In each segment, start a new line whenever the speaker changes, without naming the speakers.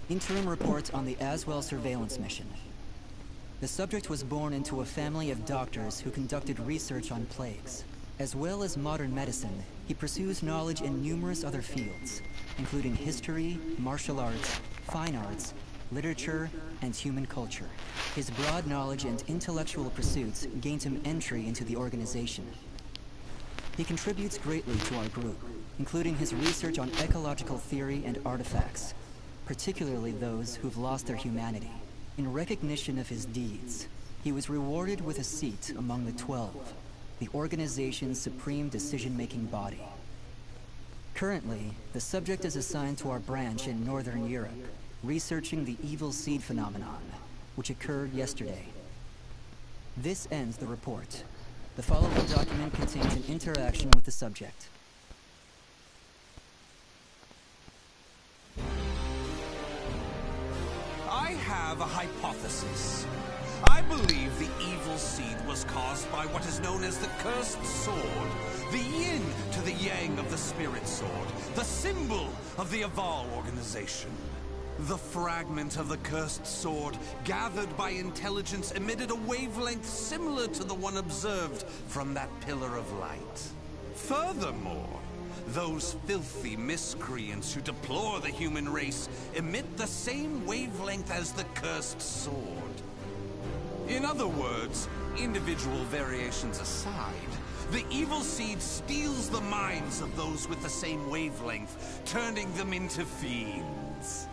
Interim report on the Aswell surveillance mission. The subject was born into a family of doctors who conducted research on plagues. As well as modern medicine, he pursues knowledge in numerous other fields, including history, martial arts, fine arts, literature, and human culture. His broad knowledge and intellectual pursuits gained him entry into the organization. He contributes greatly to our group, including his research on ecological theory and artifacts, particularly those who've lost their humanity. In recognition of his deeds, he was rewarded with a seat among the 12, the organization's supreme decision-making body. Currently, the subject is assigned to our branch in Northern Europe, researching the evil seed phenomenon, which occurred yesterday. This ends the report. The following document contains an interaction with the subject.
I have a hypothesis. I believe the evil seed was caused by what is known as the cursed sword, the yin to the yang of the spirit sword, the symbol of the Aval organization. The fragment of the cursed sword, gathered by intelligence, emitted a wavelength similar to the one observed from that pillar of light. Furthermore, those filthy miscreants who deplore the human race emit the same wavelength as the cursed sword. In other words, individual variations aside, the evil seed steals the minds of those with the same wavelength, turning them into fiends.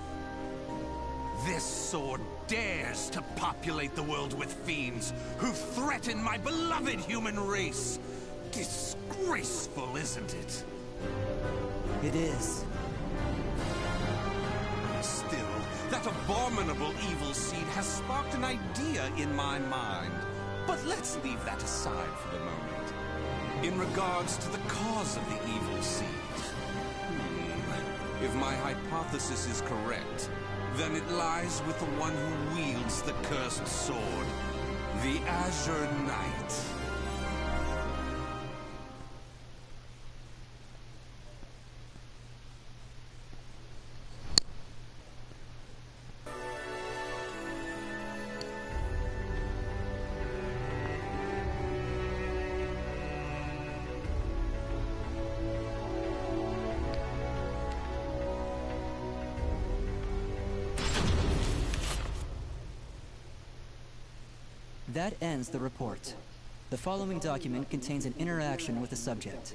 This sword dares to populate the world with fiends who threaten my beloved human race. Disgraceful, isn't it?
It is.
Still, that abominable evil seed has sparked an idea in my mind. But let's leave that aside for the moment. In regards to the cause of the evil seed, if my hypothesis is correct, then it lies with the one who wields the cursed sword, the Azure Knight.
That ends the report. The following document contains an interaction with the subject.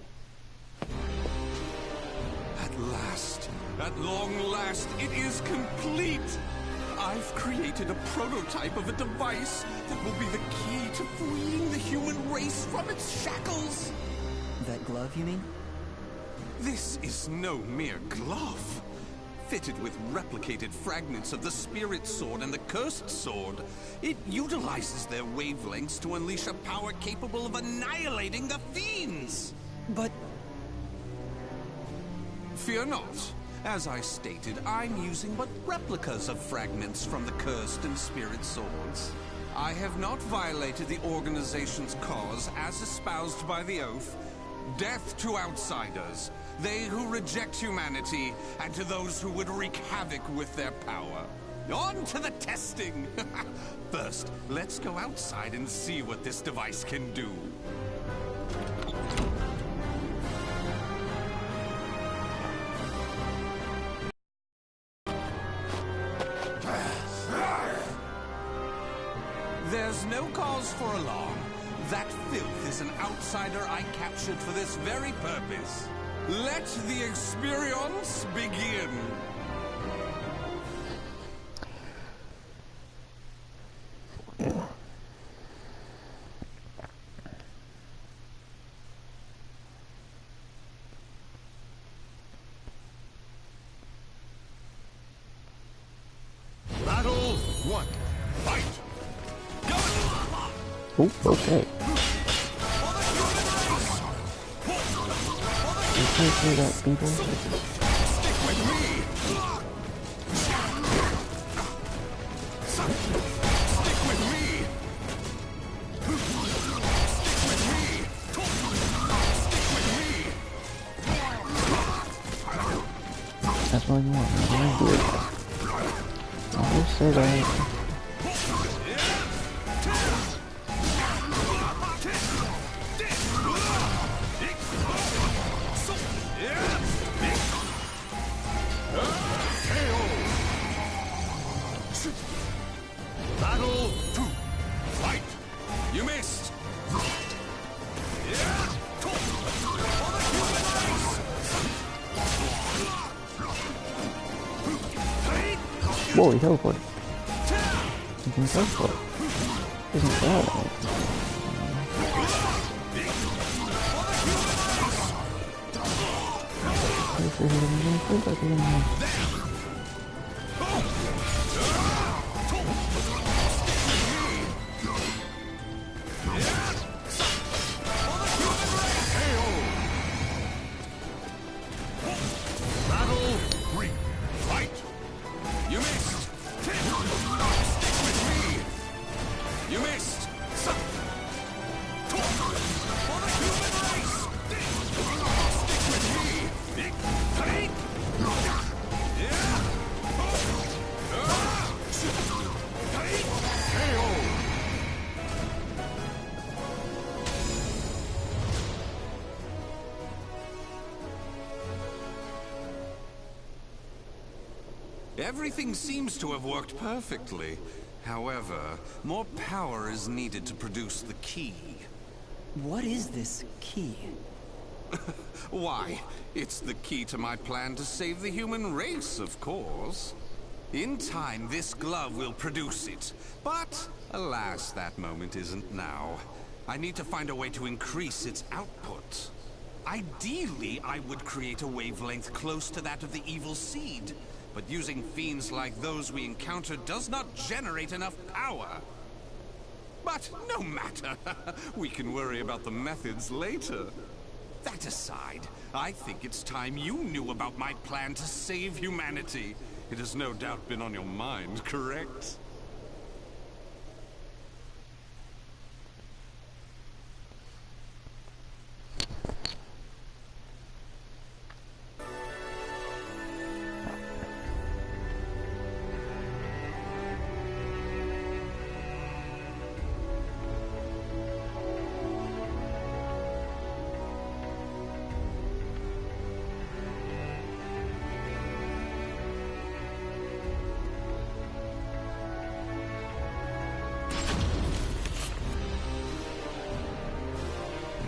At long last, it is complete! I've created a prototype of a device that will be the key to freeing the human race from its shackles!
That glove, you mean?
This is no mere glove. Fitted with replicated fragments of the spirit sword and the cursed sword, it utilizes their wavelengths to unleash a power capable of annihilating the fiends!
But...
Fear not. As I stated, I'm using but replicas of fragments from the cursed and spirit swords. I have not violated the organization's cause as espoused by the oath. Death to outsiders, they who reject humanity, and to those who would wreak havoc with their power. On to the testing! First, let's go outside and see what this device can do. There's no cause for alarm. That filth is an outsider I captured for this very purpose. Let the experience begin. Battle 1. Fight!
Oh, okay. You can't see that, people.
Stick with me! Stick with me! Stick with me! Stick with me!
That's what you want. I'm gonna do it. I will say that.
Battle 2. Fight! You missed!
Whoa, he teleported. He can teleport. Isn't that
Battle 3. Fight! You missed! Stick with me! You missed! For the human race! Stick with me! Everything seems to have worked perfectly. However, more power is needed to produce the key.
What is this key?
Why, it's the key to my plan to save the human race, of course. In time, this glove will produce it. But, alas, that moment isn't now. I need to find a way to increase its output. Ideally, I would create a wavelength close to that of the evil seed. But using fiends like those we encountered does not generate enough power. But no matter. We can worry about the methods later. That aside, I think it's time you knew about my plan to save humanity. It has no doubt been on your mind, correct?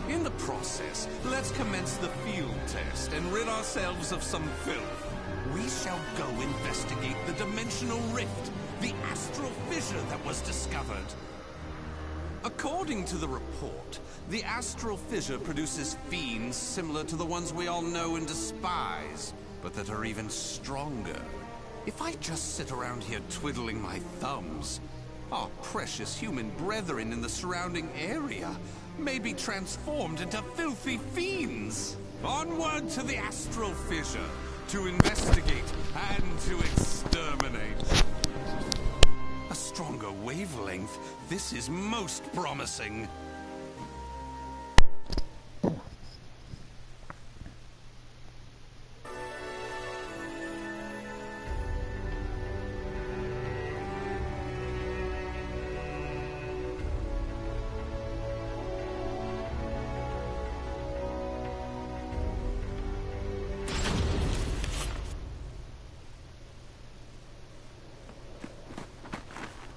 In the process, let's commence the field test and rid ourselves of some filth. We shall go investigate the dimensional rift, the astral fissure that was discovered. According to the report, the astral fissure produces fiends similar to the ones we all know and despise, but that are even stronger. If I just sit around here twiddling my thumbs, our precious human brethren in the surrounding area may be transformed into filthy fiends. Onward to the astral fissure, to investigate and to exterminate. A stronger wavelength. This is most promising.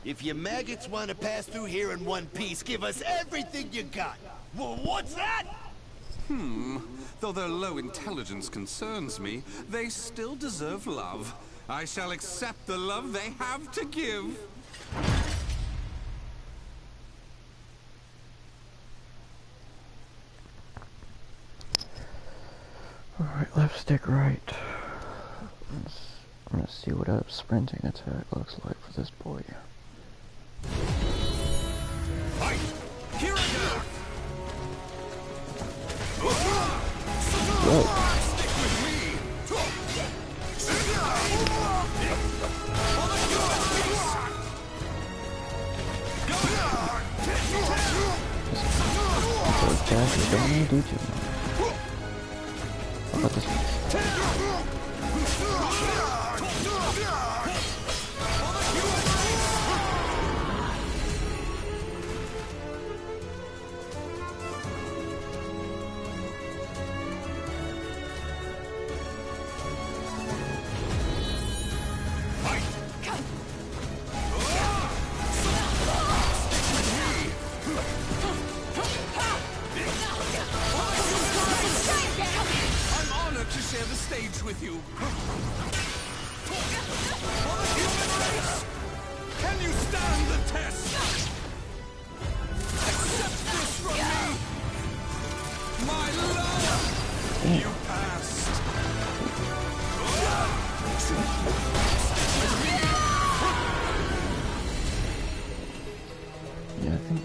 If you maggots want to pass through here in one piece, give us everything you got. Well, what's that?
Though their low intelligence concerns me, they still deserve love. I shall accept the love they have to give.
Alright, left stick right. I'm gonna see what a sprinting attack looks like for this boy.
Fight! Here I go!
Whoa.
Stick with me!
So dash is don't really do too much. How about this one?
Can you stand the test? Accept this from me! My love! You passed!
Yeah, I think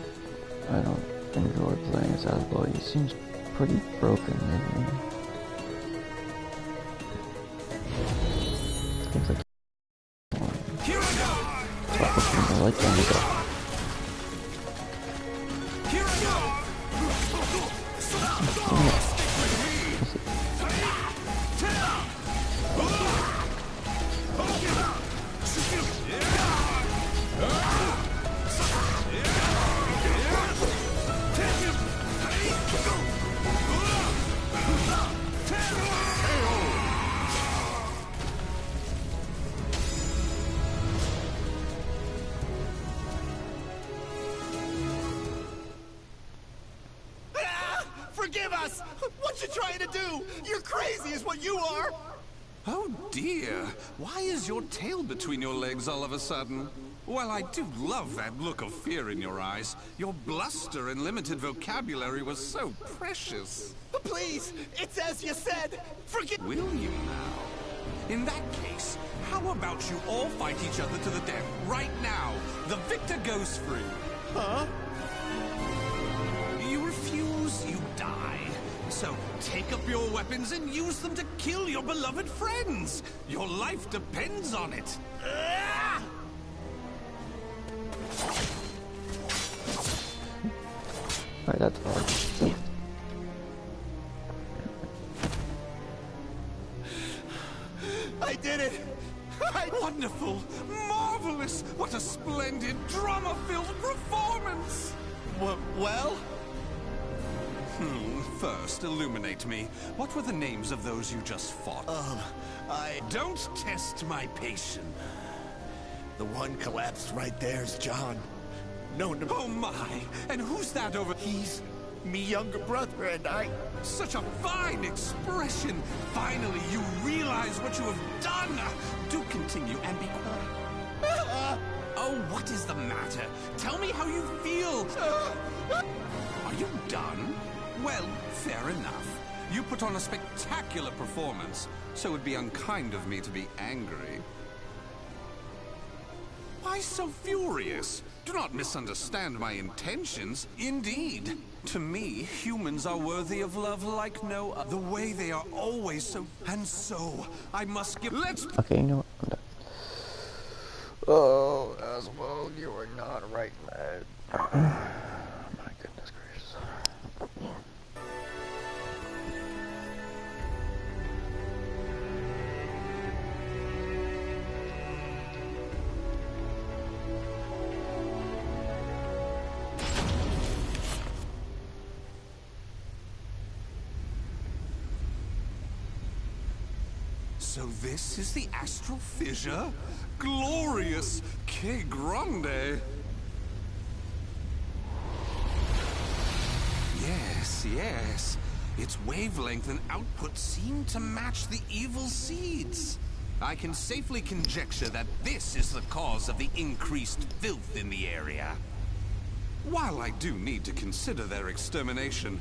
I don't enjoy playing as Asbel. He seems pretty broken lately. Things like
Here I go!
I like that.
Here I go!
Forgive us! What you trying to do? You're crazy is what you are!
Oh dear, why is your tail between your legs all of a sudden? Well, I do love that look of fear in your eyes. Your bluster and limited vocabulary was so precious.
Please, it's as you said! Forgive—
Will you now? In that case, how about you all fight each other to the death right now? The victor goes free.
Huh?
You refuse, you die. So take up your weapons and use them to kill your beloved friends. Your life depends on it.
Alright, that's hard.
I did it!
Wonderful! Marvelous! What a splendid, drama-filled performance!
Well?
First, illuminate me. What were the names of those you just fought? Don't test my patience.
The one collapsed right there's John. Known to—
Oh my! And who's that over—
He's me younger brother and I—
Such a fine expression! Finally, you realize what you have done! Do continue and be quiet. Oh, what is the matter? Tell me how you feel! Are you done? Well, fair enough. You put on a spectacular performance, so it would be unkind of me to be angry. Why so furious? Do not misunderstand my intentions. Indeed, to me, humans are worthy of love like no other. The way they are always so... And so, I must give... Let's...
Okay, you know what? I'm done. Oh, Aswell, you are not right, man. My goodness gracious.
So this is the astral fissure? Glorious! Que grande! Yes. Its wavelength and output seem to match the evil seeds. I can safely conjecture that this is the cause of the increased filth in the area. While I do need to consider their extermination,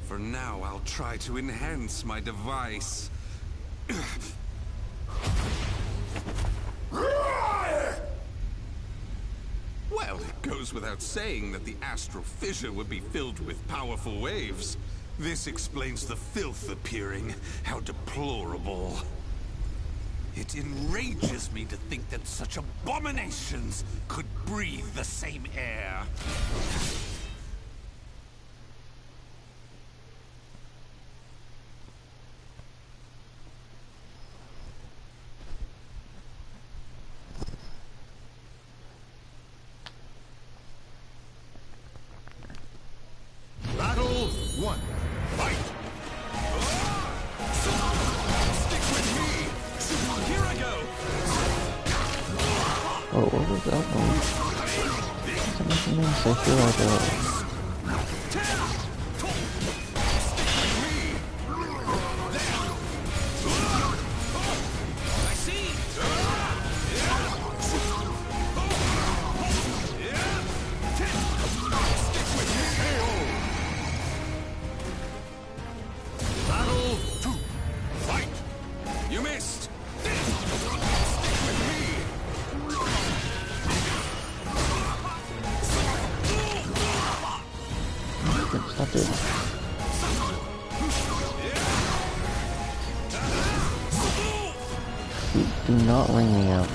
for now I'll try to enhance my device. Well, it goes without saying that the astral fissure would be filled with powerful waves. This explains the filth appearing. How deplorable. It enrages me to think that such abominations could breathe the same air.
Battle 1. Fight!
Stick with me! Here I go!
Oh, what was that one? Something else. I feel like
I see!
Do not ring me out.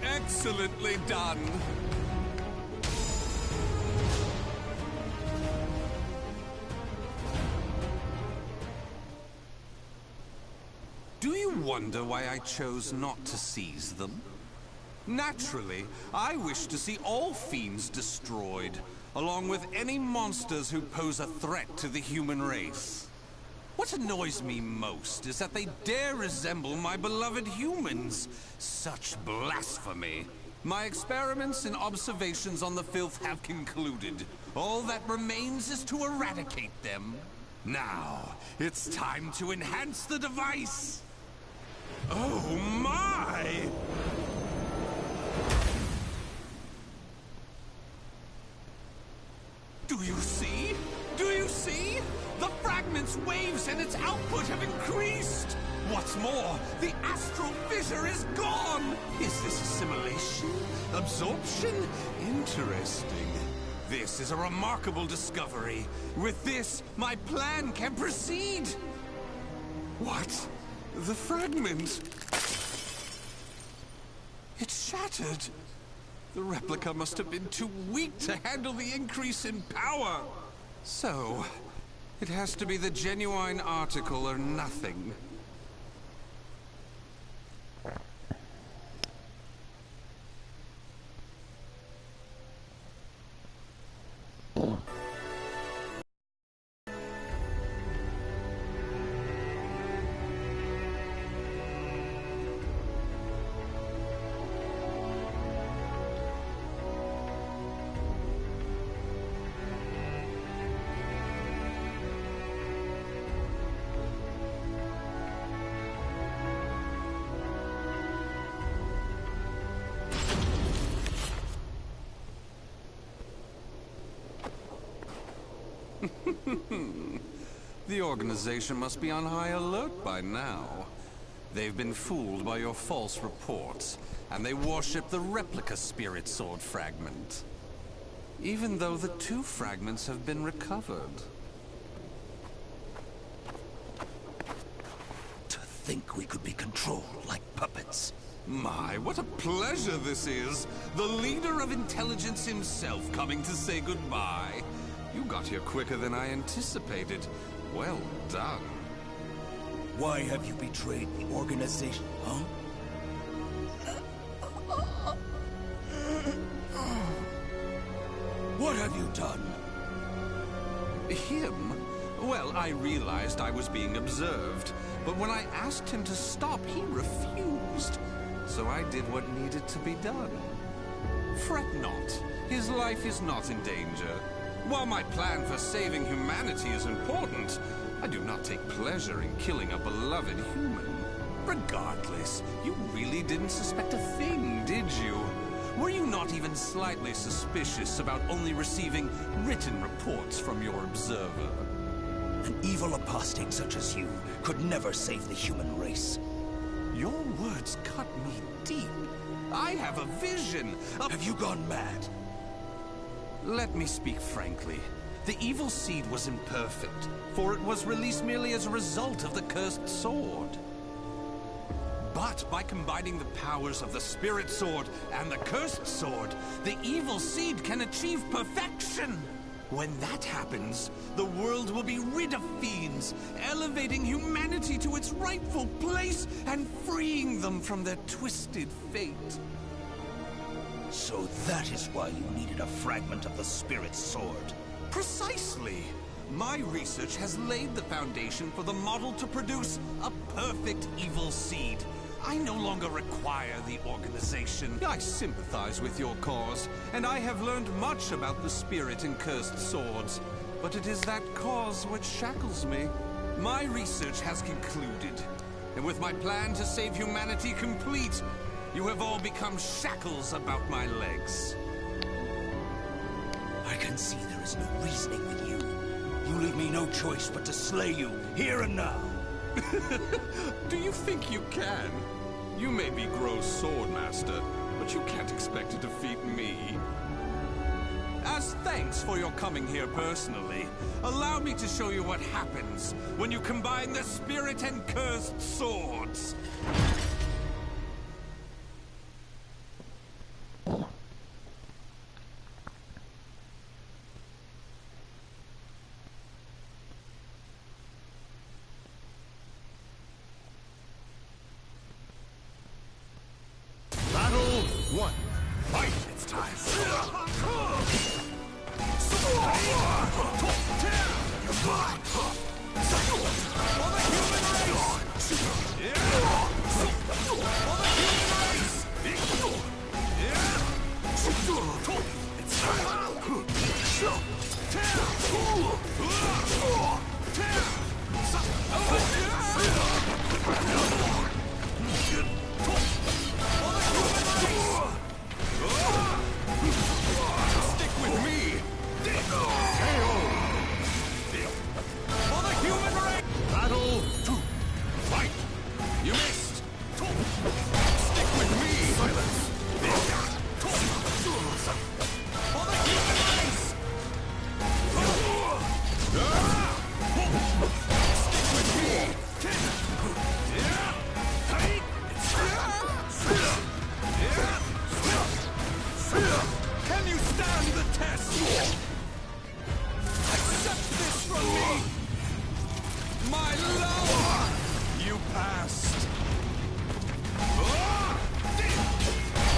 Excellently done. Do you wonder why I chose not to seize them? Naturally, I wish to see all fiends destroyed, along with any monsters who pose a threat to the human race. What annoys me most is that they dare resemble my beloved humans. Such blasphemy. My experiments and observations on the filth have concluded. All that remains is to eradicate them. Now, it's time to enhance the device. Oh my! Do you see? Do you see? The fragment's waves and its output have increased! What's more, the astral fissure is gone! Is this assimilation? Absorption? Interesting. This is a remarkable discovery. With this, my plan can proceed! What? The fragment? It's shattered! The replica must have been too weak to handle the increase in power! So, it has to be the genuine article or nothing. The organization must be on high alert by now. They've been fooled by your false reports, and they worship the replica spirit sword fragment. Even though the two fragments have been recovered.
To think we could be controlled like puppets.
My, what a pleasure this is! The leader of intelligence himself coming to say goodbye. You got here quicker than I anticipated. Well done.
Why have you betrayed the organization, huh? What have you done?
Him? Well, I realized I was being observed, but when I asked him to stop, he refused. So I did what needed to be done. Fret not. His life is not in danger. While my plan for saving humanity is important, I do not take pleasure in killing a beloved human. Regardless, you really didn't suspect a thing, did you? Were you not even slightly suspicious about only receiving written reports from your observer?
An evil apostate such as you could never save the human race.
Your words cut me deep. I have a vision of...
Have you gone mad?
Let me speak frankly. The evil seed was imperfect, for it was released merely as a result of the cursed sword. But by combining the powers of the spirit sword and the cursed sword, the evil seed can achieve perfection. When that happens, the world will be rid of fiends, elevating humanity to its rightful place and freeing them from their twisted fate.
So that is why you needed a fragment of the Spirit Sword.
Precisely. My research has laid the foundation for the model to produce a perfect evil seed. I no longer require the organization. I sympathize with your cause, and I have learned much about the spirit in cursed swords. But it is that cause which shackles me. My research has concluded, and with my plan to save humanity complete, you have all become shackles about my legs.
I can see there is no reasoning with you. You leave me no choice but to slay you, here and now.
Do you think you can? You may be Gross Swordmaster, but you can't expect to defeat me. As thanks for your coming here personally, allow me to show you what happens when you combine the spirit and cursed swords.
Battle 1. Fight! It's time. You're mine. For the human race! It's
Stick with me! For the human race!
Battle 2. Fight!
You missed! Stick with me!
Silence!
For the human race! Stick with me! Can you stand the test? Accept this from me! My love! You passed!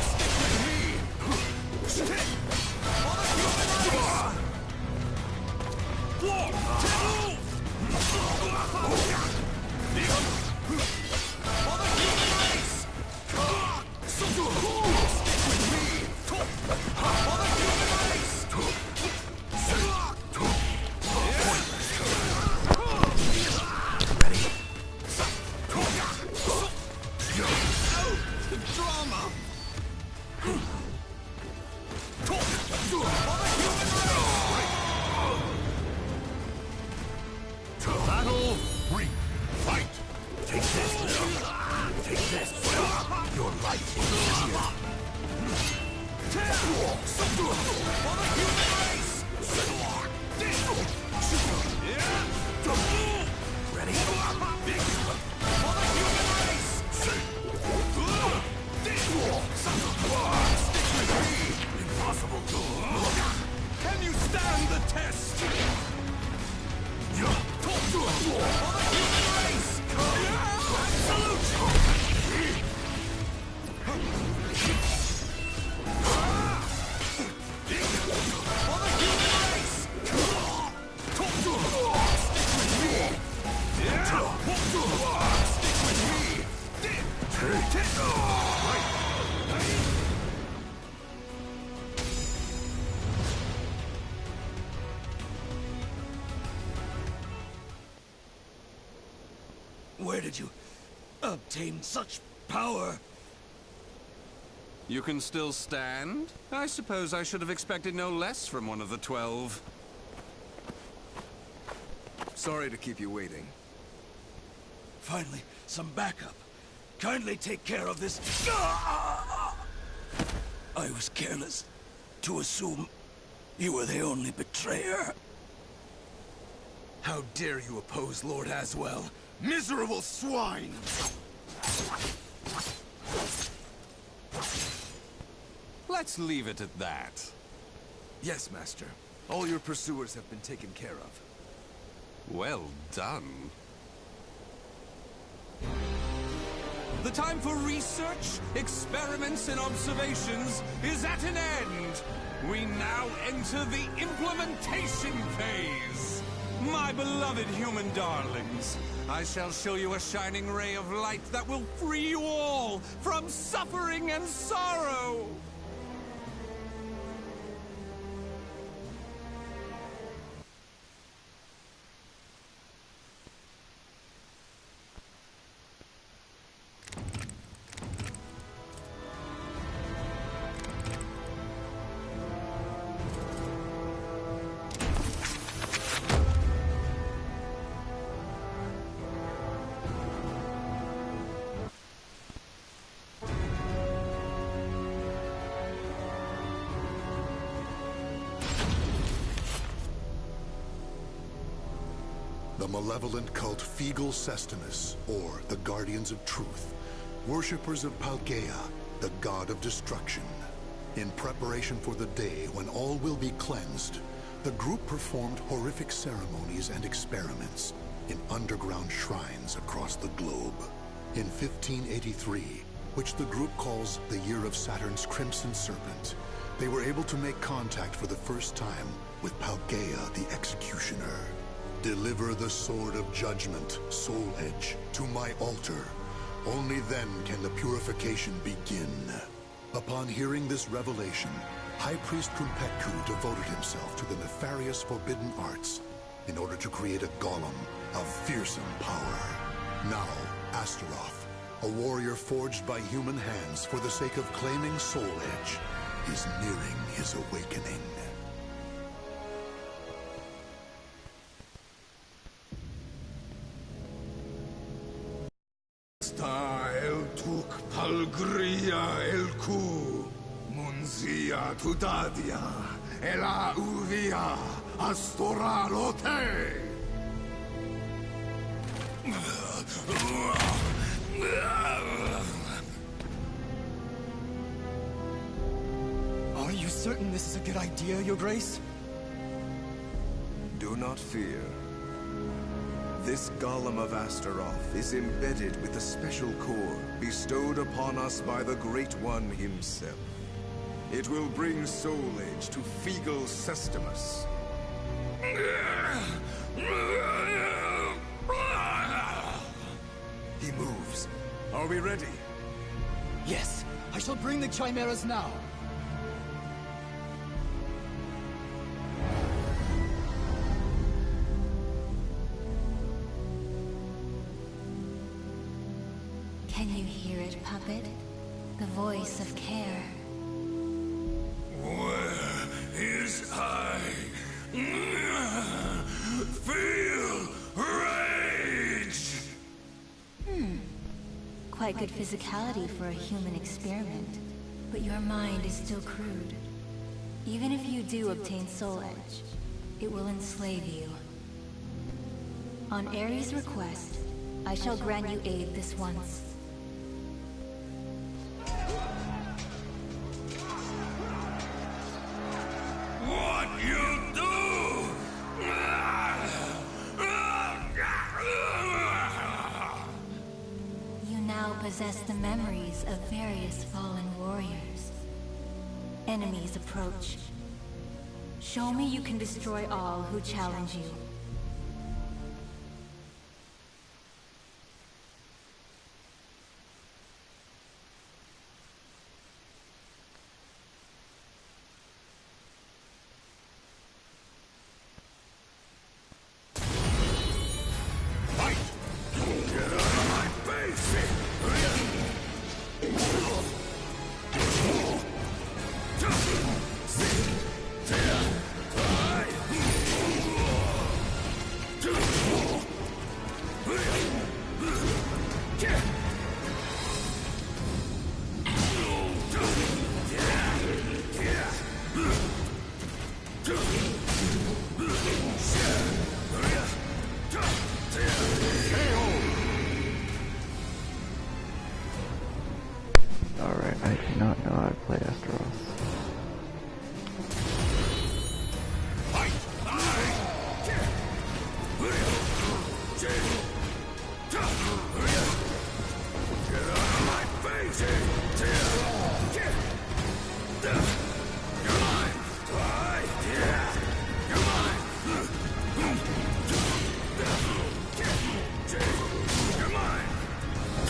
Stick with me! For the human race! One, two! For the human race! Stick with me! For the human race!
Ready?
The drama! For the human race!
Battle 3. Fight! Take this, take this. Your life is sealed.
For the human race!
Ready?
For the human race! Stick with me!
Impossible.
Can you stand the test? For the human race! Absolute! For the human race! Stick with me! Stick with me!
Where did you obtain such power?
You can still stand? I suppose I should have expected no less from one of the 12.
Sorry to keep you waiting.
Finally, some backup. Kindly take care of this. I was careless to assume you were the only betrayer.
How dare you oppose Lord Aswell? Miserable swine!
Let's leave it at that.
Yes, Master. All your pursuers have been taken care of.
Well done. The time for research, experiments, and observations is at an end. We now enter the implementation phase. My beloved human darlings, I shall show you a shining ray of light that will free you all from suffering and sorrow.
The malevolent cult Fegal Sestimus, or the Guardians of Truth, worshippers of Paldea, the god of destruction. In preparation for the day when all will be cleansed, the group performed horrific ceremonies and experiments in underground shrines across the globe. In 1583, which the group calls the Year of Saturn's Crimson Serpent, they were able to make contact for the first time with Paldea the Executioner. Deliver the Sword of Judgment, Soul Edge, to my altar. Only then can the purification begin. Upon hearing this revelation, High Priest Kumpetku devoted himself to the nefarious forbidden arts in order to create a golem of fearsome power. Now, Astaroth, a warrior forged by human hands for the sake of claiming Soul Edge, is nearing his awakening.
El tuk palgria el ku, munzia tudadia, ela uvia, astoralote.
Are you certain this is a good idea, Your Grace?
Do not fear. This Golem of Astaroth is embedded with a special core bestowed upon us by the Great One himself. It will bring Soul Edge to Fegal Sestimus. He moves. Are we ready?
Yes, I shall bring the chimeras now.
Can you hear it, puppet? The voice of care.
Where is I? Feel rage!
Quite good physicality for a human experiment. But your mind is still crude. Even if you do obtain Soul Edge, it will enslave you. On Ares' request, I shall grant you aid this once.
What you do?
You now possess the memories of various fallen warriors. Enemies approach. Show me you can destroy all who challenge you.
Alright, I do not know how to play Astaroth.
Fight!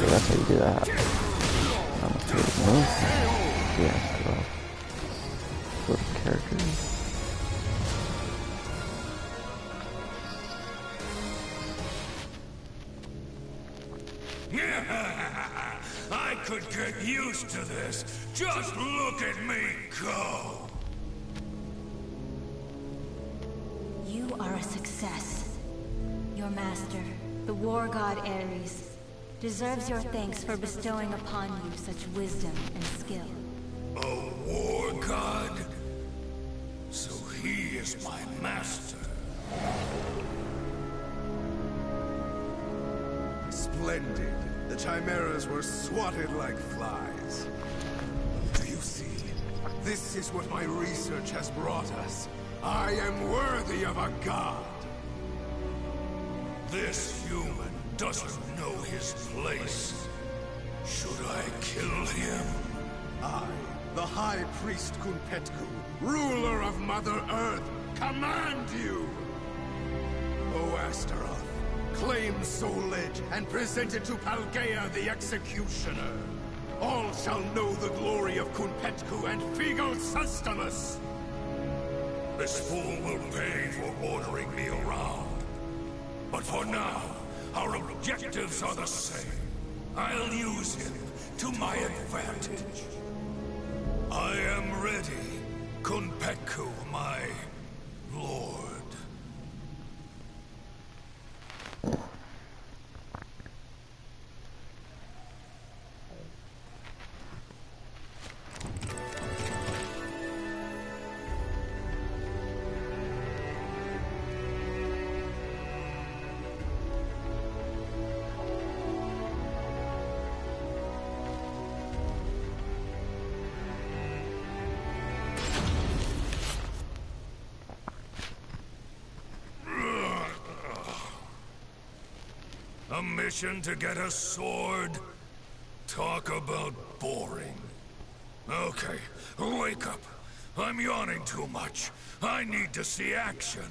Okay, that's how you do that. Okay, move. Yeah, go to characters.
I could get used to this. Just look at me go.
You are a success. Your master, the war god Ares, deserves your thanks for bestowing upon you such wisdom and skill.
A war god? So he is my master.
Splendid. The chimeras were swatted like flies. Do you see? This is what my research has brought us. I am worthy of a god.
This human doesn't know his place. Should I kill him?
I, the High Priest Kunpetku, ruler of Mother Earth, command you! O Astaroth, claim Soul Edge and present it to Paldea the Executioner. All shall know the glory of Kunpetku and Figel Sustamus!
This fool will pay for ordering me around. But for now, our objectives are the same. I'll use him to my advantage. I am ready, Kunpetku, my lord. A mission to get a sword? Talk about boring. Okay, wake up. I'm yawning too much. I need to see action.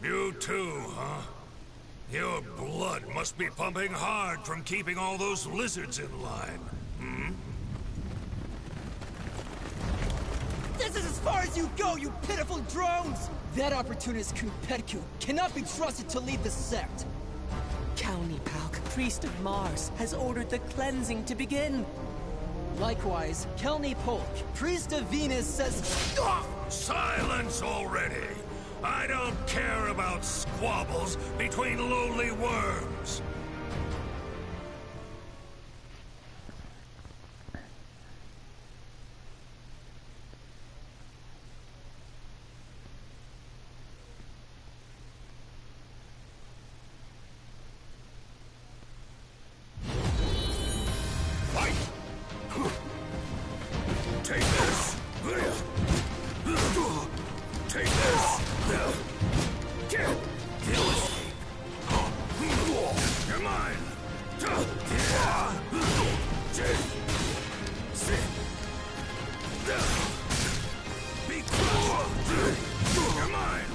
You too, huh? Your blood must be pumping hard from keeping all those lizards in line, hmm?
This is as far as you go, you pitiful drones! That opportunist Kunpetku cannot be trusted to lead the sect.
Kalnipalk, priest of Mars, has ordered the cleansing to begin.
Likewise, Kelni Polk, priest of Venus, says...
Silence already! I don't care about squabbles between lowly worms. Take this! Take this! Kill escape! You're mine! Be crushed! You're mine!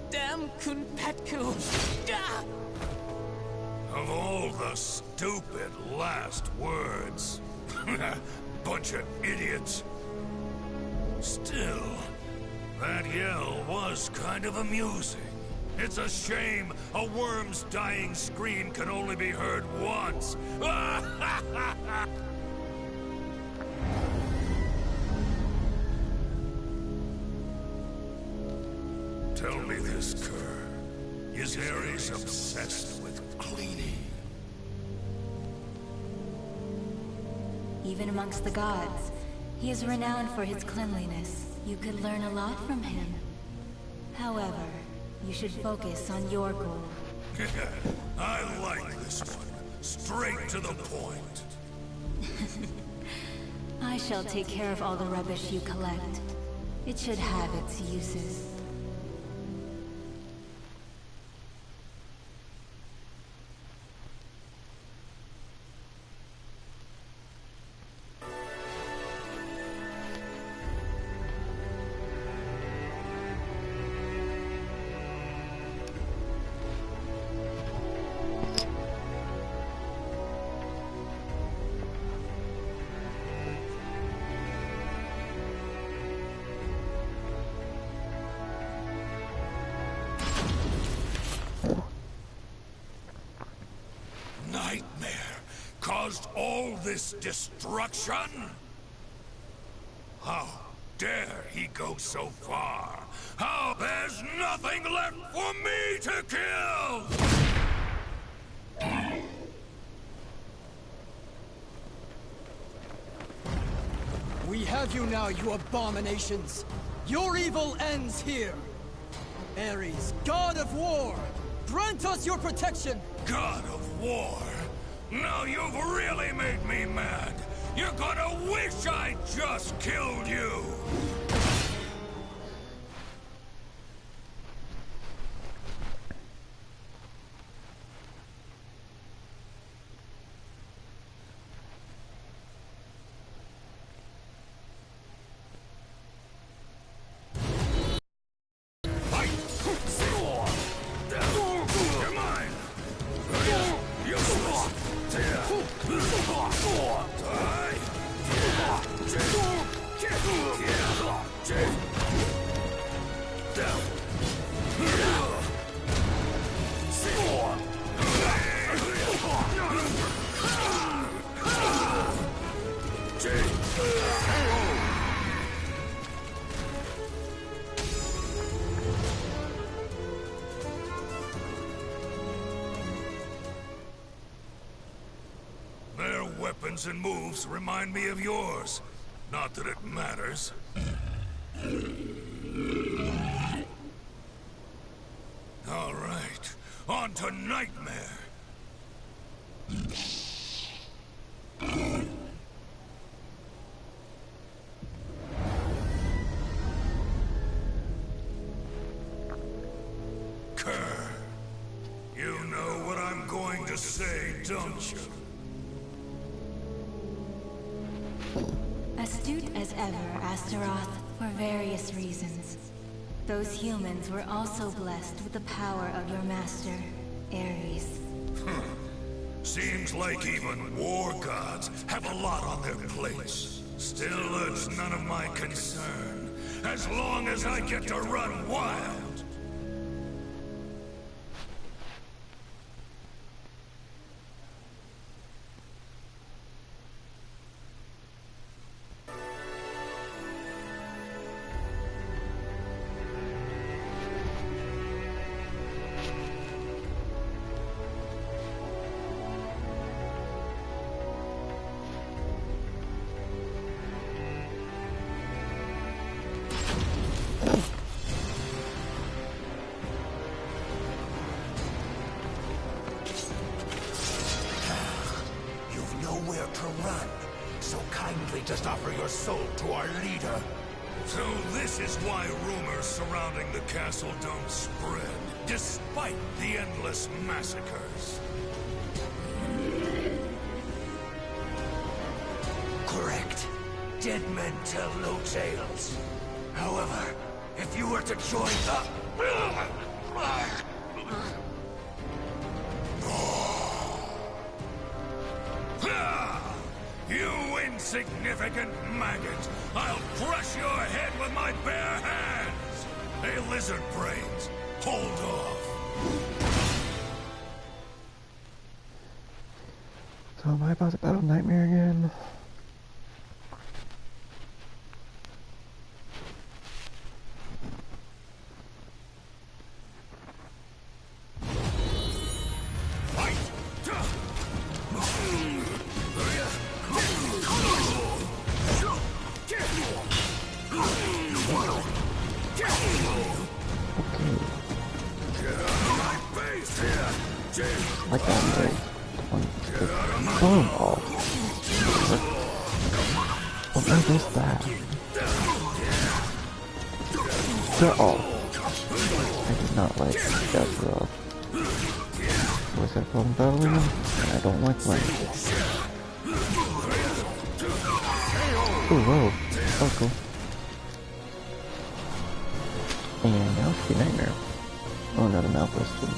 Damn Kunpetku! Ah!
Of all the stupid last words,
bunch of idiots. Still, that yell was kind of amusing. It's a shame a worm's dying scream can only be heard once. Tell me this, Kerr. Is Ares obsessed with cleaning?
Even amongst the gods, he is renowned for his cleanliness. You could learn a lot from him. However, you should focus on your goal.
I like this one. Straight to the point.
I shall take care of all the rubbish you collect. It should have its uses.
Nightmare caused all this destruction? How dare he go so far? How there's nothing left for me to kill?
We have you now, you abominations! Your evil ends here! Ares, god of war! Grant us your protection!
God of war? Now you've really made me mad! You're gonna wish I just killed you! Their weapons and moves remind me of yours. Not that it matters. All right, on to Nightmare. Kerr, you know what I'm going to say, don't you?
Astute as ever, Astaroth, for various reasons. Those humans were also blessed with the power of your master, Ares.
Seems like even war gods have a lot on their plates. Still, it's none of my concern, as long as I get to run wild.
Nowhere to run, so kindly just offer your soul to our leader.
So this is why rumors surrounding the castle don't spread, despite the endless massacres.
Correct. Dead men tell no tales. However, if you were to join
You insignificant maggot! I'll crush your head with my bare hands! Hey, lizard brains, hold off!
So am I about to battle Nightmare again? Like that, right? Oh, what is that? Oh, I did not like that drop. Was that from battling him? I don't like playing. Oh, whoa. Oh, cool. And now it's the Nightmare. Oh, no, the mouth listed.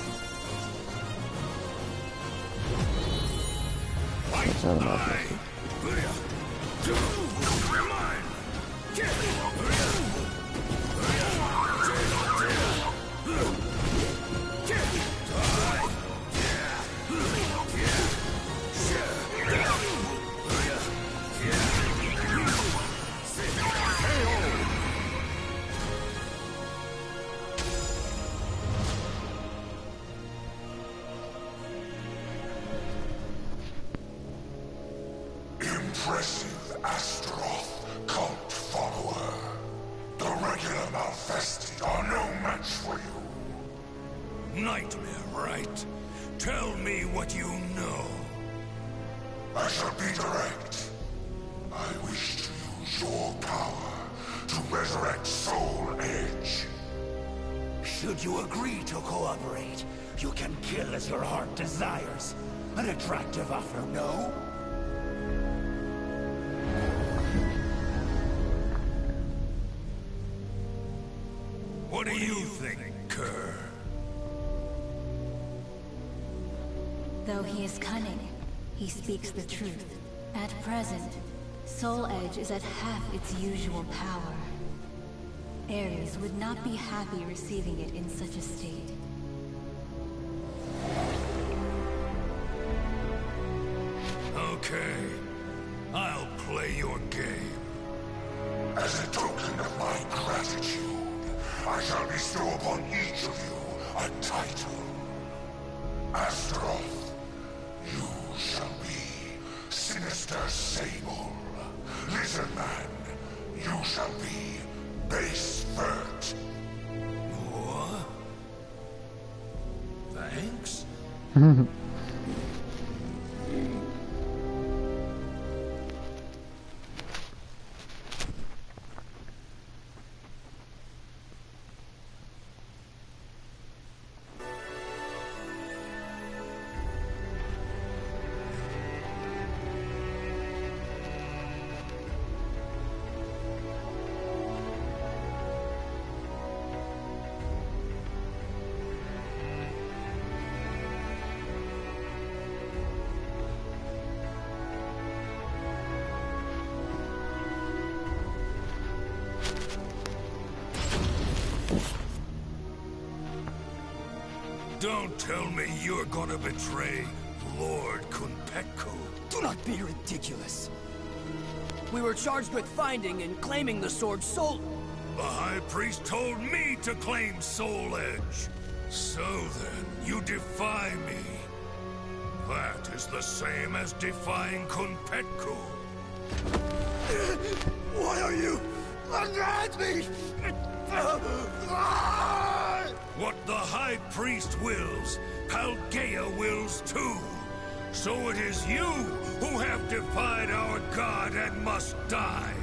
That's not a mouth listed.
Impressive Astaroth cult follower. The regular Malfested are no match for you.
Nightmare, right? Tell me what you know.
I shall be direct. I wish to use your power to resurrect Soul Edge.
Should you agree to cooperate, you can kill as your heart desires. An attractive offer, no?
What do you think, Kerr?
Though he is cunning, he speaks the truth. At present, Soul Edge is at half its usual power. Ares would not be happy receiving it in such a state.
Okay, I'll play your game.
As a token of my gratitude, I shall bestow upon each of you a title. Astaroth, you shall be Sinister Sable. Lizard Man, you shall be Base Vert.
What? Thanks? Don't tell me you're gonna betray Lord Kunpetku.
Do not be ridiculous. We were charged with finding and claiming the sword Soul...
The High Priest told me to claim Soul Edge. So then, you defy me. That is the same as defying Kunpetku.
Why are you at me?
What the High Priest wills, Paldea wills too. So it is you who have defied our god and must die.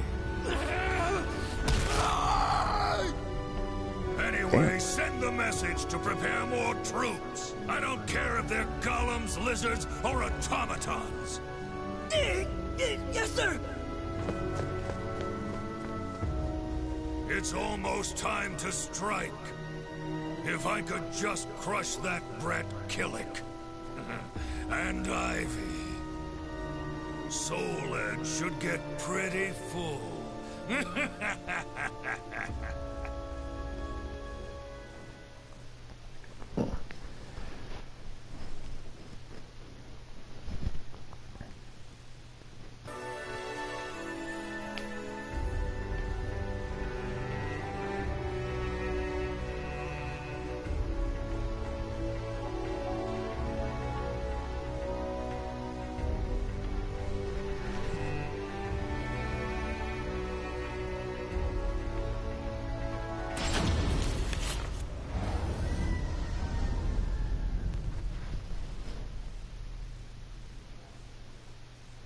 Anyway, send the message to prepare more troops. I don't care if they're golems, lizards, or automatons.
Yes, sir!
It's almost time to strike. If I could just crush that brat Killick. And Ivy. Soul Edge should get pretty full.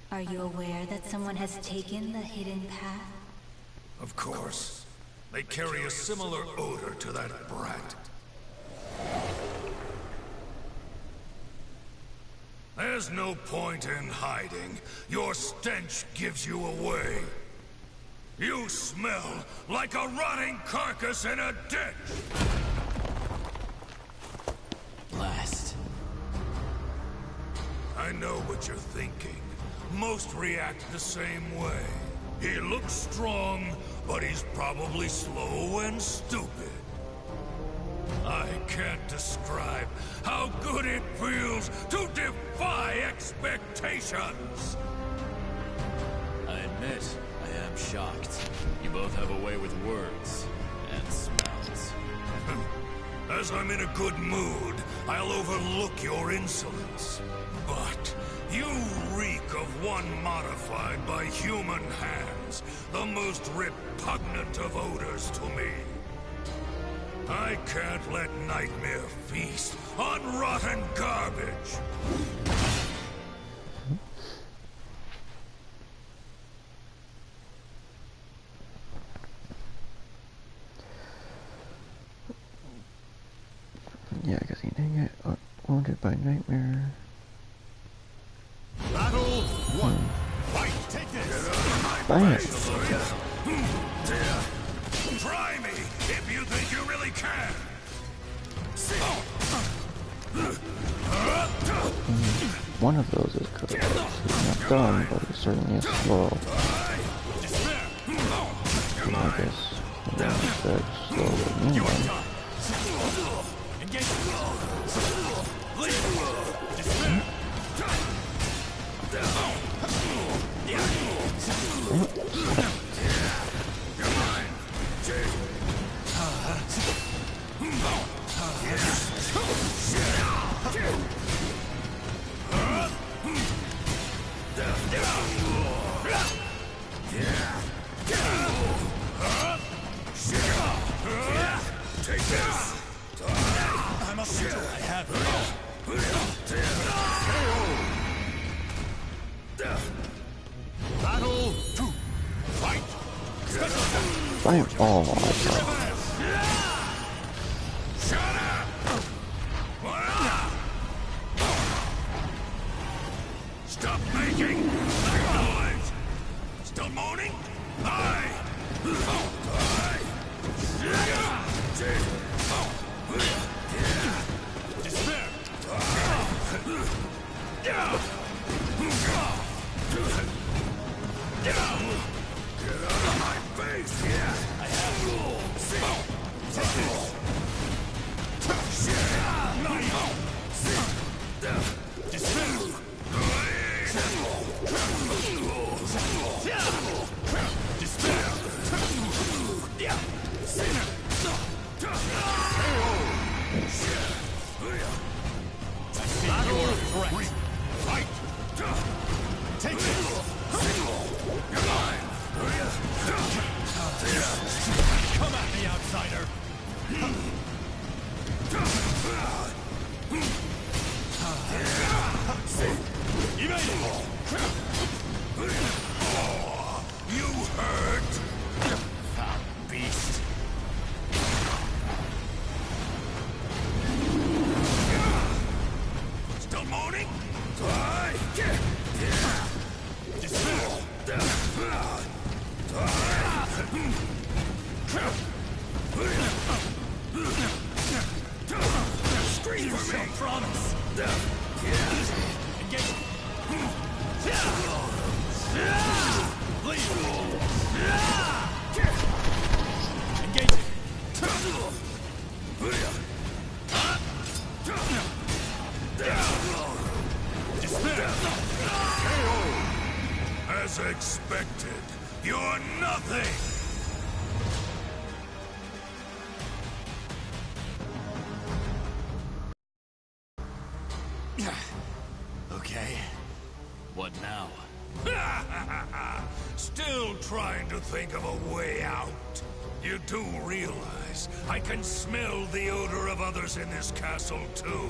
Are you aware that someone has taken the hidden path?
Of course. They carry a similar odor to that brat. There's no point in hiding. Your stench gives you away. You smell like a rotting carcass in a ditch!
Blast.
I know what you're thinking. Most react the same way. He looks strong, but he's probably slow and stupid. I can't describe how good it feels to defy expectations!
I admit, I am shocked. You both have a way with words and smells.
As I'm in a good mood, I'll overlook your insolence. But you reek of one modified by human hands, the most repugnant of odors to me. I can't let Nightmare feast on rotten garbage.
Yeah, because he didn't get wounded by Nightmare.
Battle one. Fight! Take this!
Bam!
Try me if you think you really can.
One of those is good. He's not done, but he certainly is slow. And I guess the one that's slow with me then.
Take this! I'm up to it. I have Battle 2. Fight!
Bam! Oh,
Shut up! Stop making noise! Still moaning? Aye! Despair! Get out of my face! I have rules! Take this! Despair! Battle 3. Fight! Take it! You're mine! Come at me, outsider! You hurt! Foul beast! Still moaning? Scream for me! Promise! Engage! for nothing!
Okay. What now?
Still trying to think of a way out. You do realize I can smell the odor of others in this castle, too.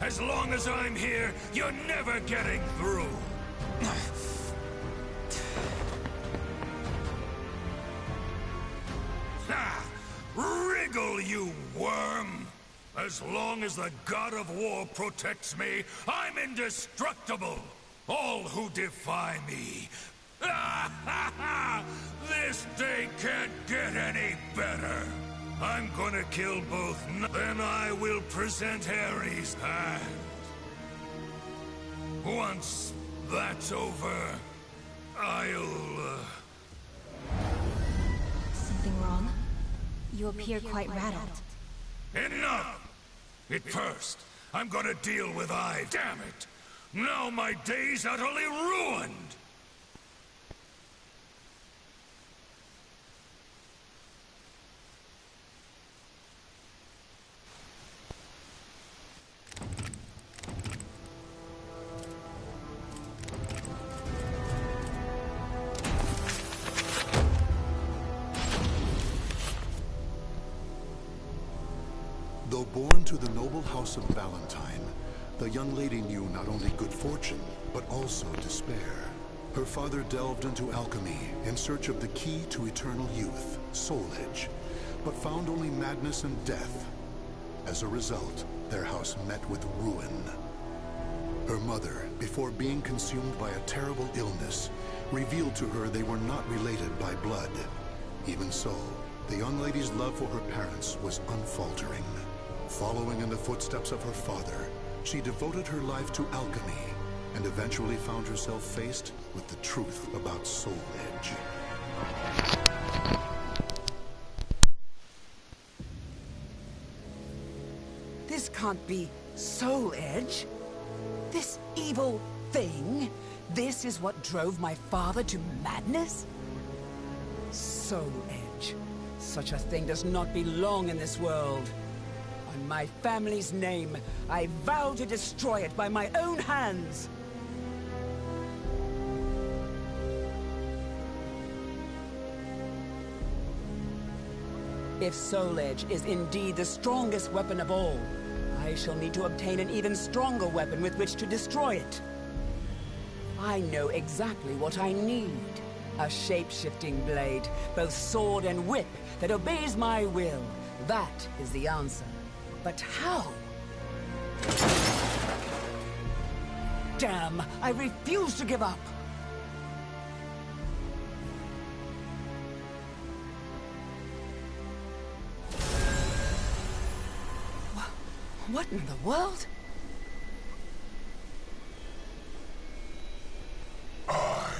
As long as I'm here, you're never getting through. Ha! Wriggle, you worm! As long as the God of War protects me, I'm indestructible! All who defy me... This day can't get any better! I'm gonna kill both, then I will present Ares' hand. Once that's over, I'll...
Something wrong? You appear quite rattled.
Enough! At first, I'm gonna deal with damn it! Now my day's utterly ruined!
Though born to the noble house of Valentine, the young lady knew not only good fortune, but also despair. Her father delved into alchemy in search of the key to eternal youth, Soul Edge, but found only madness and death. As a result, their house met with ruin. Her mother, before being consumed by a terrible illness, revealed to her they were not related by blood. Even so, the young lady's love for her parents was unfaltering. Following in the footsteps of her father, she devoted her life to alchemy and eventually found herself faced with the truth about Soul Edge.
This can't be Soul Edge. This evil thing. This is what drove my father to madness? Soul Edge. Such a thing does not belong in this world. On my family's name, I vow to destroy it by my own hands. If Soul Edge is indeed the strongest weapon of all, I shall need to obtain an even stronger weapon with which to destroy it. I know exactly what I need. A shape-shifting blade, both sword and whip, that obeys my will. That is the answer. But how? Damn! I refuse to give up! What in the world?
I,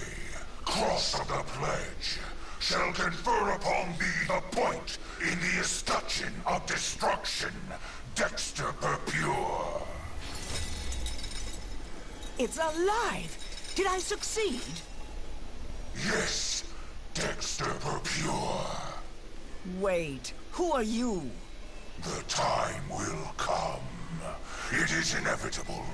Cross of the Pledge, shall confer upon thee the point in the escutcheon of destruction, Dexter Purpure.
It's alive! Did I succeed?
Yes, Dexter Purpure.
Wait, who are you?
The time will come. It is inevitable.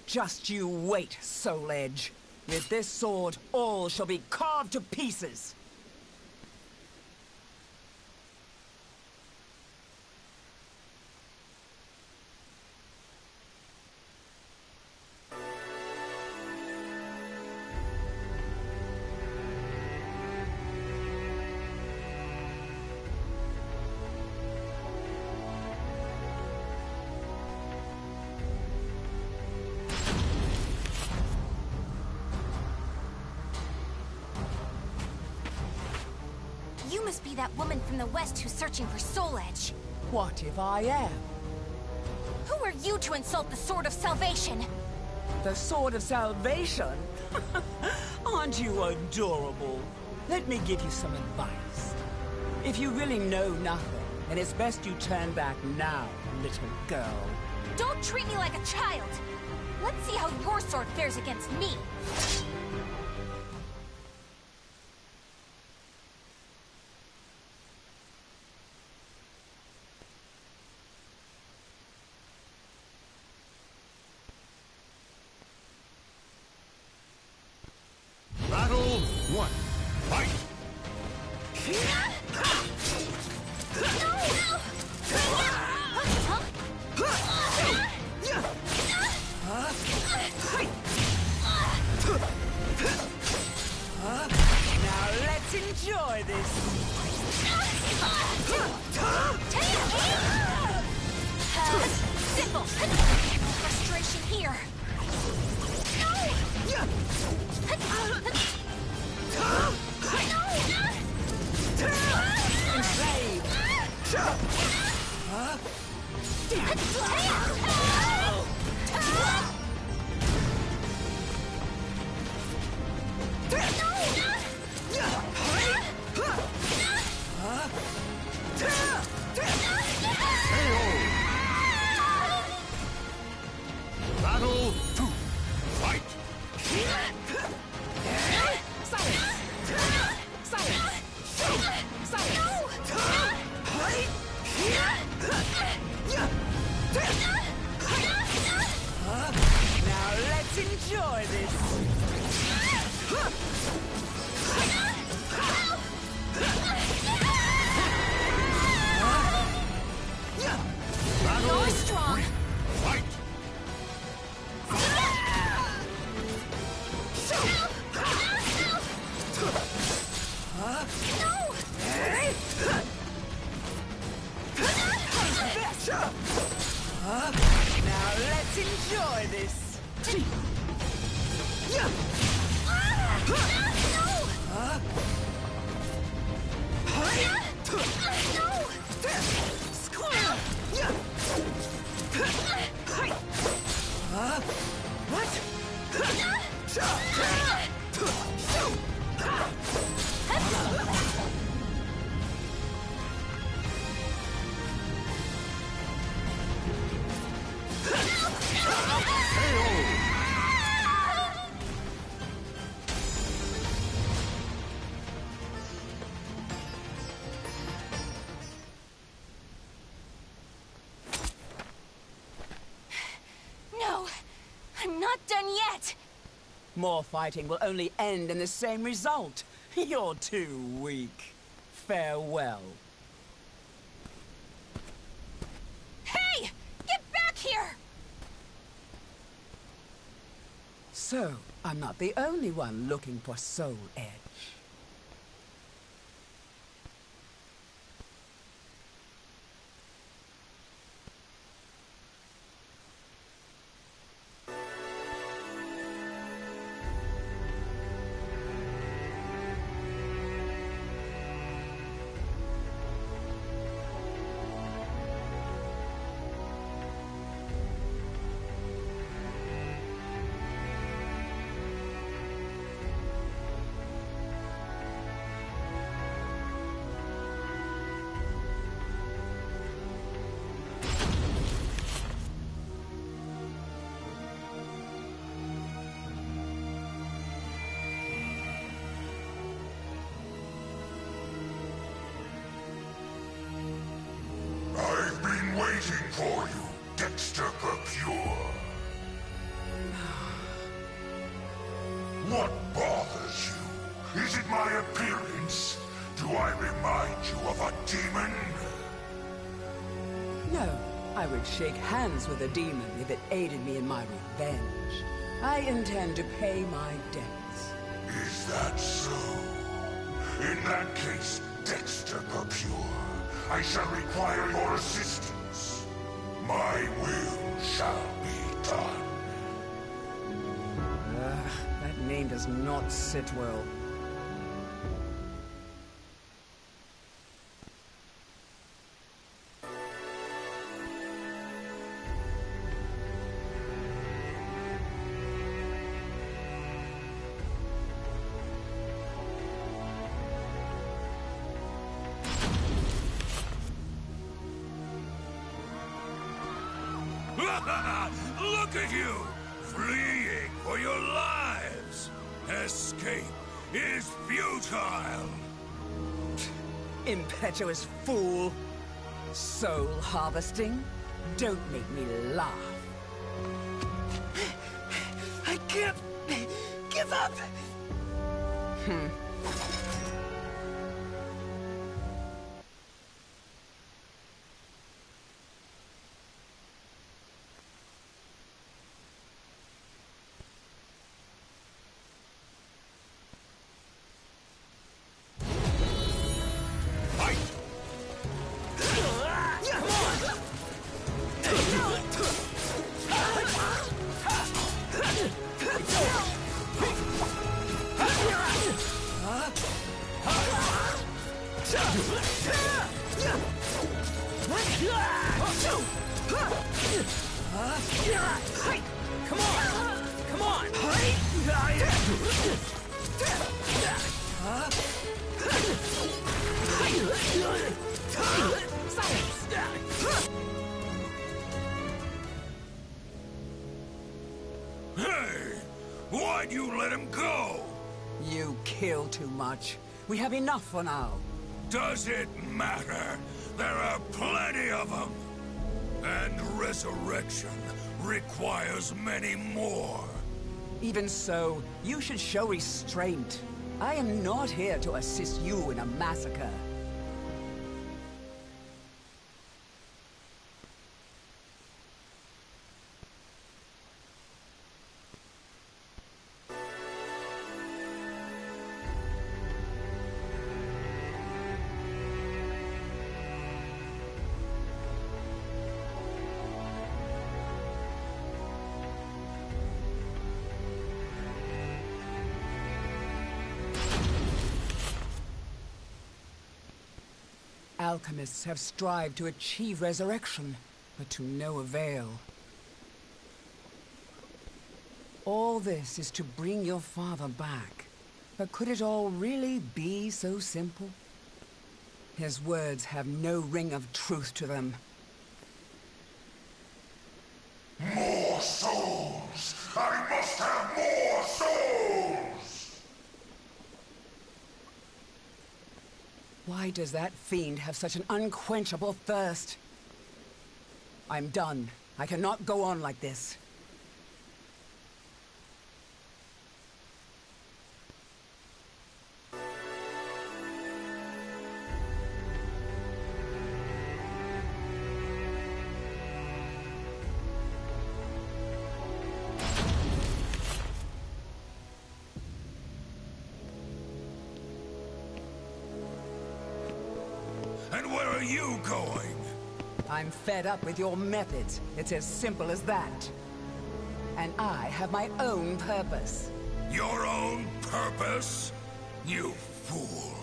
Just you wait, Soul Edge. With this sword, all shall be carved to pieces.
You must be that woman from the West who's searching for Soul Edge.
What if I am?
Who are you to insult the Sword of Salvation?
The Sword of Salvation? Aren't you adorable? Let me give you some advice. If you really know nothing, then it's best you turn back now, little girl.
Don't treat me like a child! Let's see how your sword fares against me!
Battle 1. Fight!
Now let's enjoy this.
Simple! Frustration here!
Battle 2. Fight!
Now let's enjoy this.
You're strong!
Fight!
Now let's enjoy this.
No! I'm not done yet!
More fighting will only end in the same result. You're too weak. Farewell.
Hey! Get back here!
So, I'm not the only one looking for Soul Edge.
I've been waiting for you, Dexter Pure. What bothers you? Is it my appearance? Do I remind you of a demon?
No, I would shake hands with a demon if it aided me in my revenge. I intend to pay my debts.
Is that so? In that case, Dexter Pure, I shall require your assistance. My will shall be done.
That name does not sit well.
Ah! Look at you! Fleeing for your lives! Escape is futile!
Impetuous fool! Soul harvesting? Don't make me laugh. I can't give up!
Hey! Why'd you let him go?
You kill too much. We have enough for now.
Does it matter? There are plenty of them. And resurrection requires many more.
Even so, you should show restraint. I am not here to assist you in a massacre. Alchemists have strived to achieve resurrection, but to no avail. All this is to bring your father back. But could it all really be so simple? His words have no ring of truth to them.
More souls! I must have more souls!
Why does that fiend have such an unquenchable thirst? I'm done. I cannot go on like this.
And where are you going?
I'm fed up with your methods. It's as simple as that. And I have my own purpose.
Your own purpose? You fool.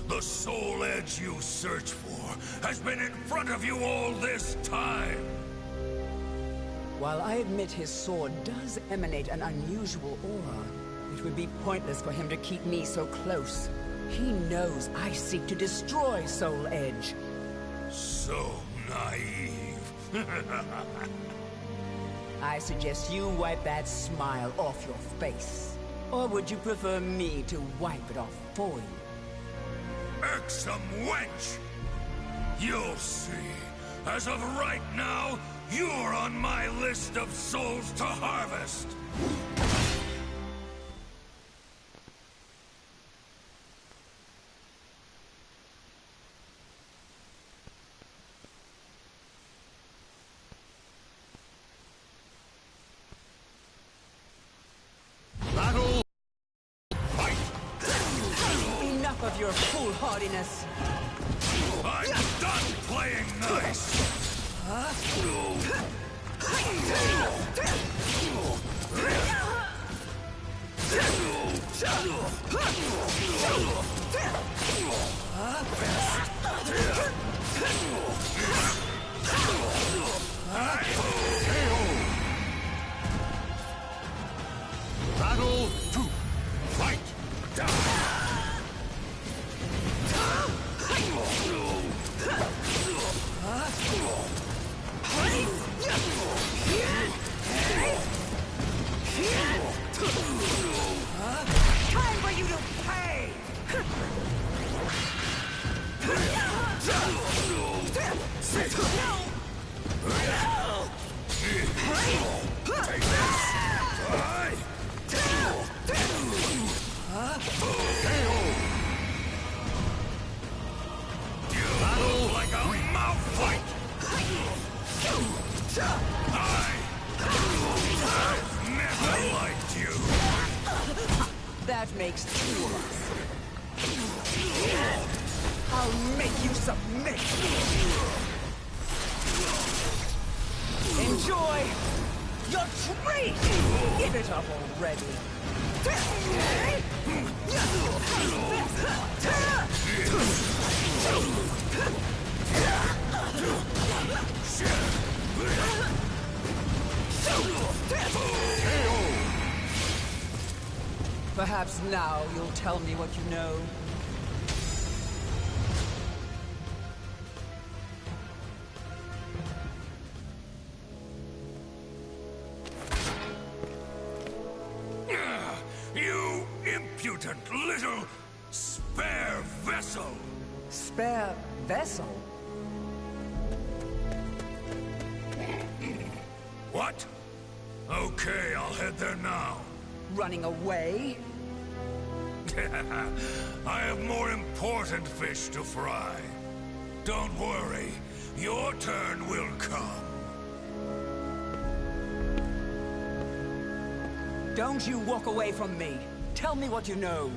The soul edge you search for has been in front of you all this time.
While I admit his sword does emanate an unusual aura, it would be pointless for him to keep me so close. He knows I seek to destroy Soul Edge.
So naive.
I suggest you wipe that smile off your face. Or would you prefer me to wipe it off for you?
Irksome wench! You'll see. As of right now, you're on my list of souls to harvest.
Battle!
Fight!
Enough of your foolhardiness.
I'm done playing nice!
Battle 2! Fight!
That makes two of us. I'll make you submit! Enjoy your treat! Give it up already! Perhaps now you'll tell me what you know.
You impudent little spare vessel!
Spare vessel?
What? Okay, I'll head there now.
Running away?
I have more important fish to fry. Don't worry, your turn will come.
Don't you walk away from me. Tell me what you know.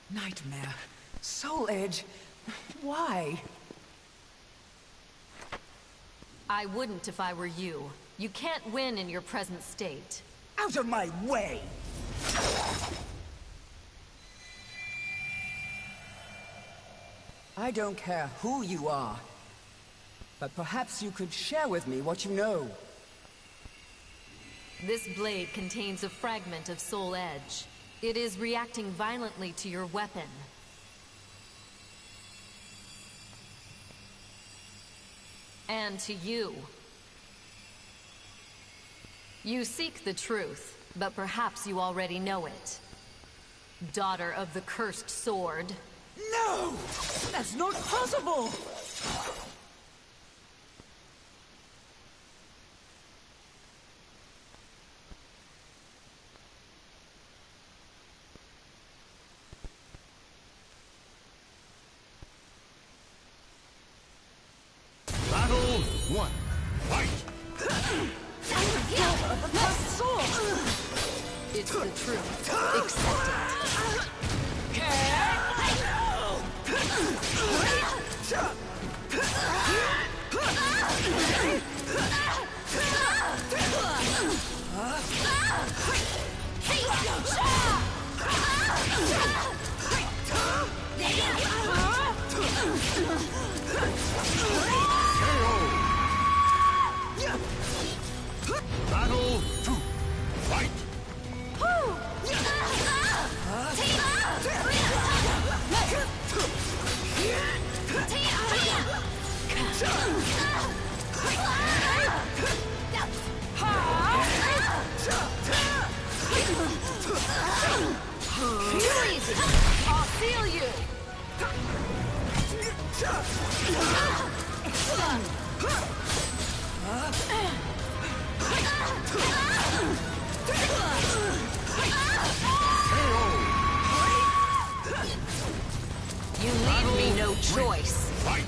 Nightmare. Soul Edge. Why?
I wouldn't if I were you. You can't win in your present state.
Out of my way! I don't care who you are, but perhaps you could share with me what you know.
This blade contains a fragment of Soul Edge. It is reacting violently to your weapon. And to you. You seek the truth, but perhaps you already know it. Daughter of the cursed sword.
No! That's not possible!
Battle 1. Fight!
It's the truth. Accept
Battle 2. Fight!
I'll seal you! You leave me no choice.
Fight!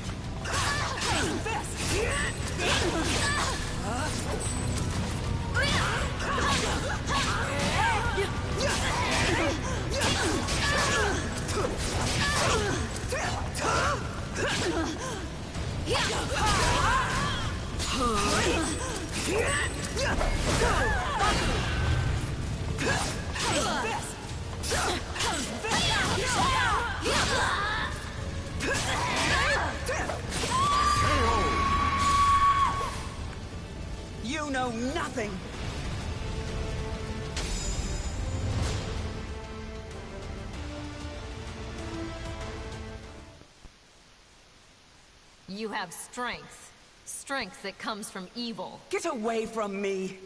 You know nothing!
You have strength. Strength that comes from evil.
Get away from me!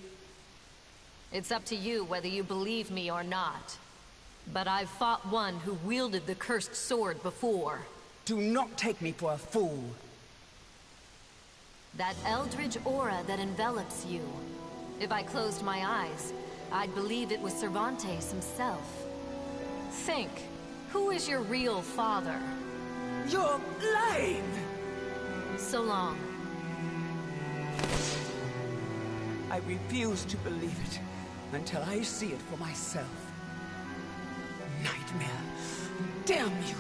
It's up to you whether you believe me or not. But I've fought one who wielded the cursed sword before.
Do not take me for a fool.
That eldritch aura that envelops you. If I closed my eyes, I'd believe it was Cervantes himself. Think, who is your real father?
You're lying!
So long.
I refuse to believe it until I see it for myself. Nightmare. Damn you!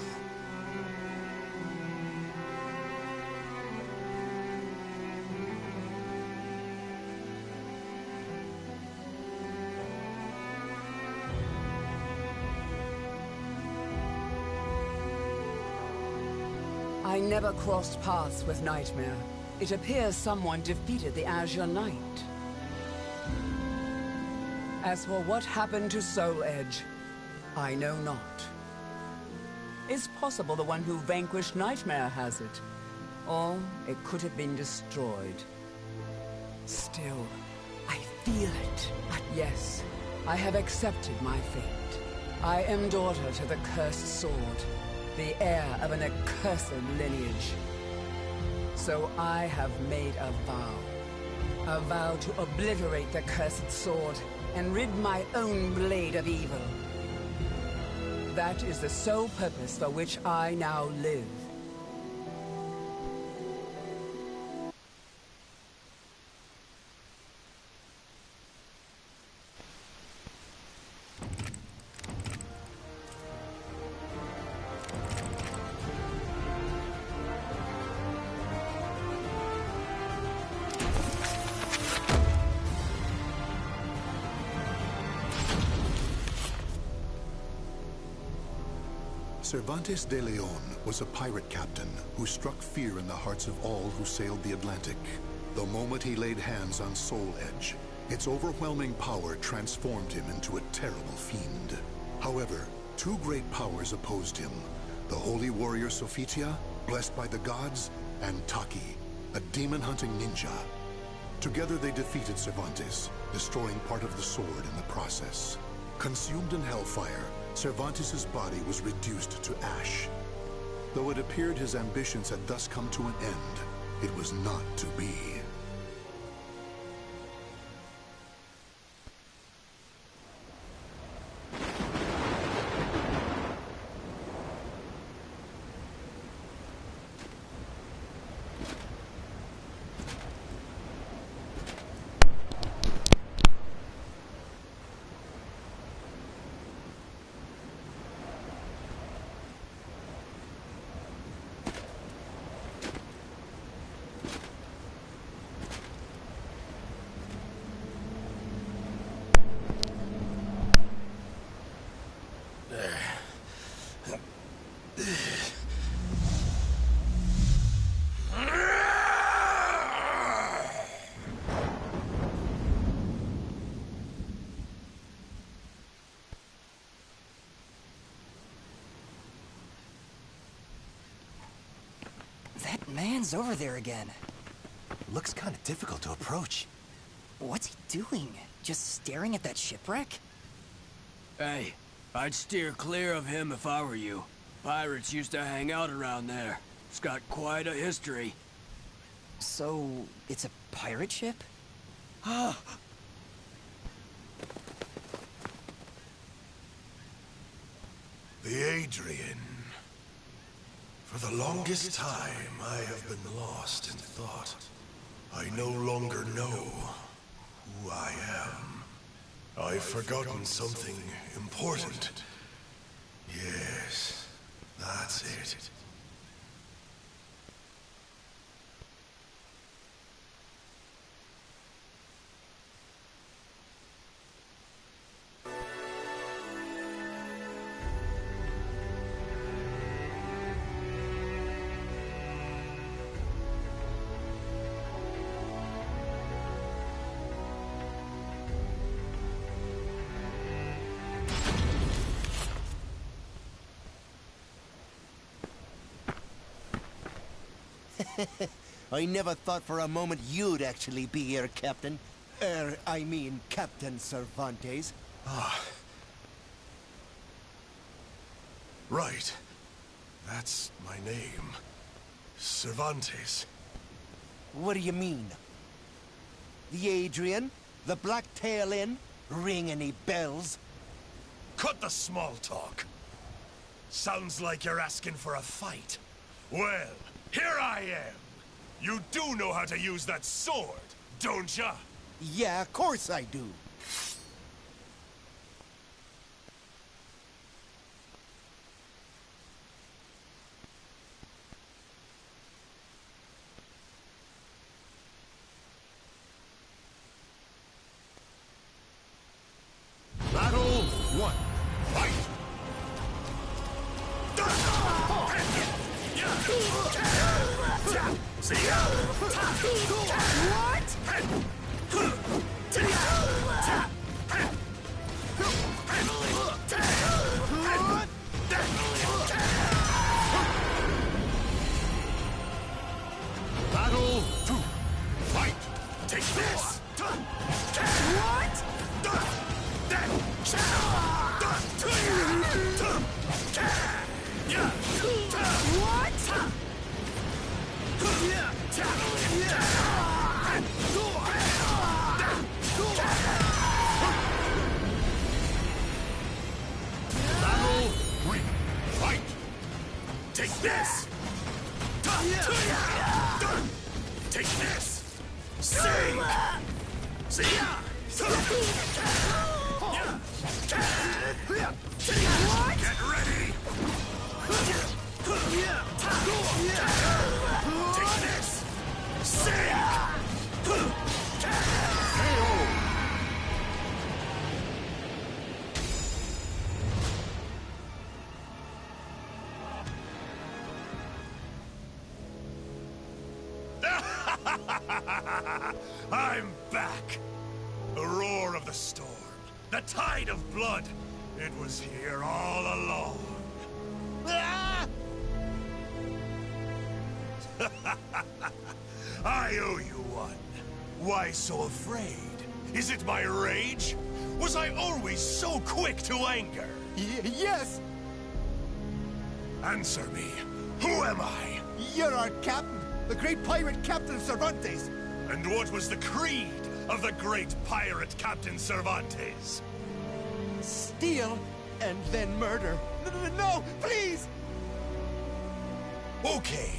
I never crossed paths with Nightmare. It appears someone defeated the Azure Knight. As for what happened to Soul Edge, I know not. It's possible the one who vanquished Nightmare has it, or it could have been destroyed. Still, I feel it. But yes, I have accepted my fate. I am daughter to the cursed sword, the heir of an accursed lineage. So I have made a vow to obliterate the cursed sword and rid my own blade of evil. That is the sole purpose for which I now live.
Cervantes de Leon was a pirate captain who struck fear in the hearts of all who sailed the Atlantic. The moment he laid hands on Soul Edge, its overwhelming power transformed him into a terrible fiend. However, two great powers opposed him: the holy warrior Sophitia, blessed by the gods, and Taki, a demon-hunting ninja. Together they defeated Cervantes, destroying part of the sword in the process. Consumed in hellfire, Cervantes' body was reduced to ash. Though it appeared his ambitions had thus come to an end, it was not to be.
That man's over there again.
Looks kind of difficult to approach.
What's he doing? Just staring at that shipwreck?
Hey, I'd steer clear of him if I were you. Pirates used to hang out around there. It's got quite a history.
So, it's a pirate ship?
Ah!
The Adrian. For the longest time, I have been lost in thought. I no longer know who I am. I've forgotten something important. Yes, that's it.
I never thought for a moment you'd actually be here, Captain. I mean, Captain Cervantes.
Ah. Right. That's my name. Cervantes.
What do you mean? The Adrian? The Black Tail Inn? Ring any bells?
Cut the small talk. Sounds like you're asking for a fight. Well, here I am. You do know how to use that sword, don't ya?
Yeah, of course I do.
Battle 1. Fight! Battle 2. Fight!
Take this!
Battle 3. Fight!
Take this! Take this! Sing! See ya! Get ready! Take this! Sing! I'm back! The roar of the storm, the tide of blood, it was here all along. Ah! I owe you one. Why so afraid? Is it my rage? Was I always so quick to anger?
Yes!
Answer me. Who am I?
You're our captain, the great pirate Captain Cervantes.
And what was the creed of the great pirate Captain Cervantes?
Steal and then murder. No, please!
Okay,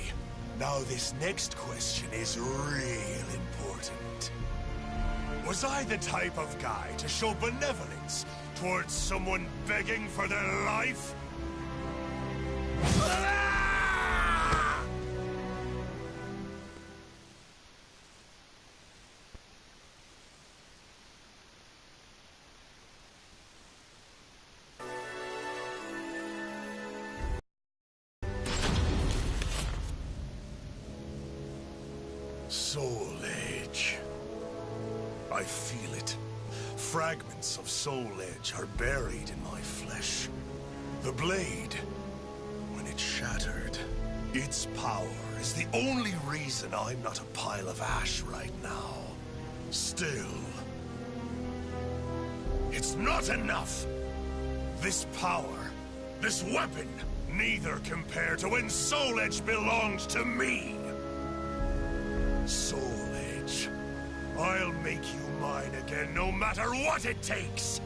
now this next question is real important. Was I the type of guy to show benevolence towards someone begging for their life? Soul Edge. I feel it. Fragments of Soul Edge are buried in my flesh. The blade, when it shattered, its power is the only reason I'm not a pile of ash right now. Still, it's not enough. This power, this weapon, neither compare to when Soul Edge belonged to me. Soul Edge, I'll make you mine again no matter what it takes!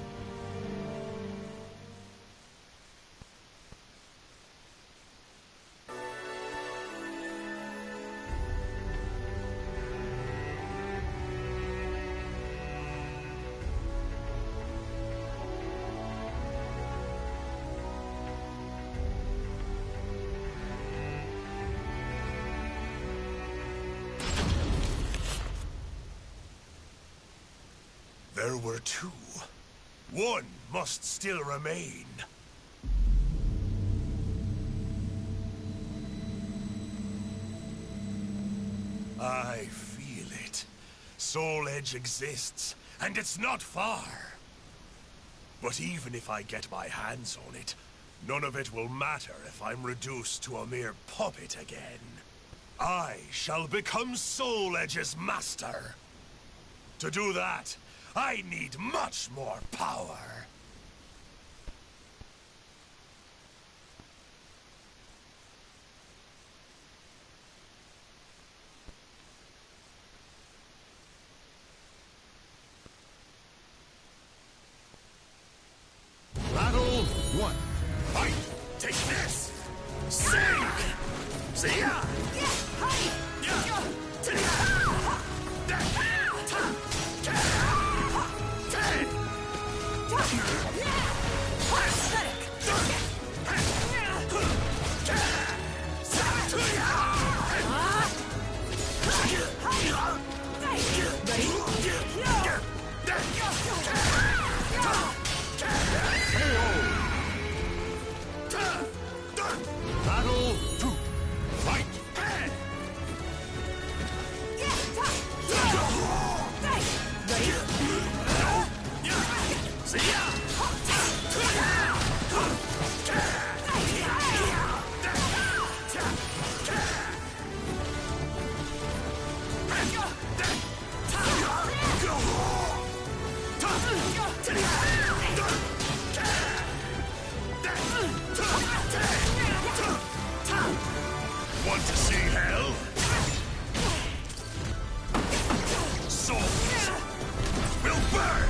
There were two. One must still remain. I feel it. Soul Edge exists, and it's not far. But even if I get my hands on it, none of it will matter if I'm reduced to a mere puppet again. I shall become Soul Edge's master. To do that, I need much more power.
Battle 1. Fight! Take this! Sing! See ya! Battle 2. Fight! Want to see hell? Souls will burn!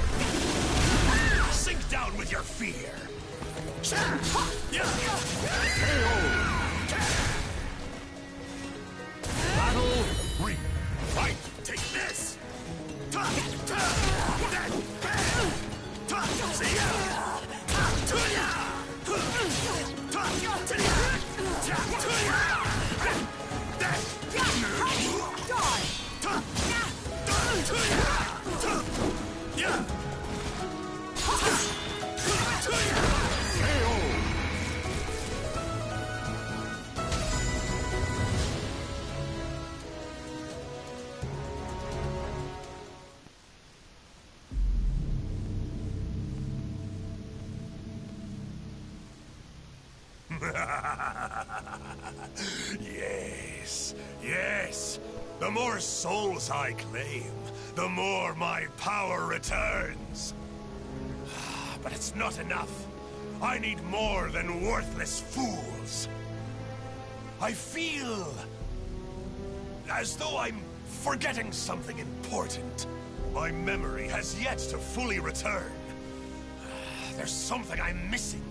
Sink down with your fear! Battle 3. Fight! Take this! See Yes, yes. The more souls I claim, the more my power returns. But it's not enough. I need more than worthless fools. I feel as though I'm forgetting something important. My memory has yet to fully return. There's something I'm missing.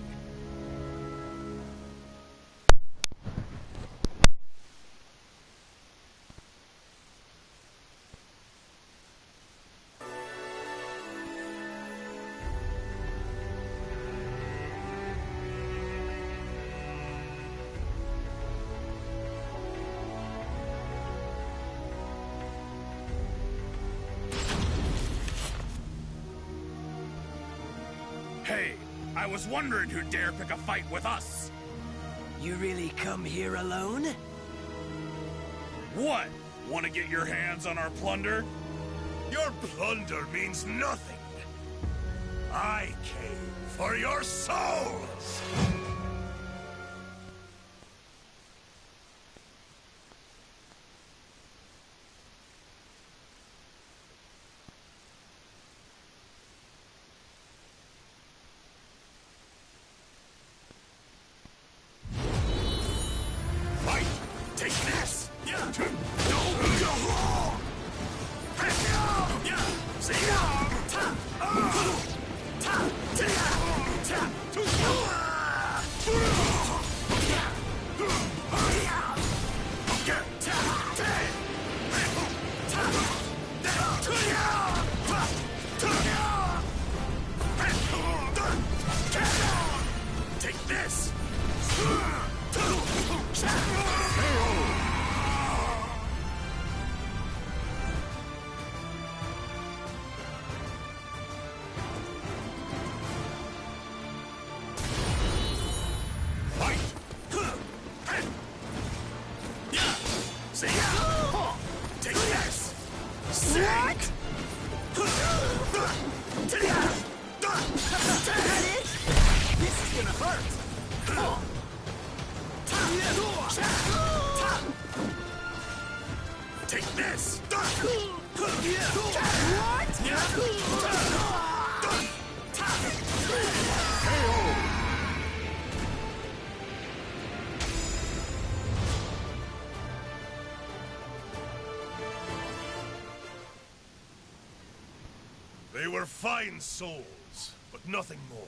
Hey, I was wondering who'd dare pick a fight with us.
You really come here alone?
What? Want to get your hands on our plunder?
Your plunder means nothing. I came for your souls! Take this! Take this! Take this! What? This is gonna hurt! Take this! They were fine souls, but nothing more.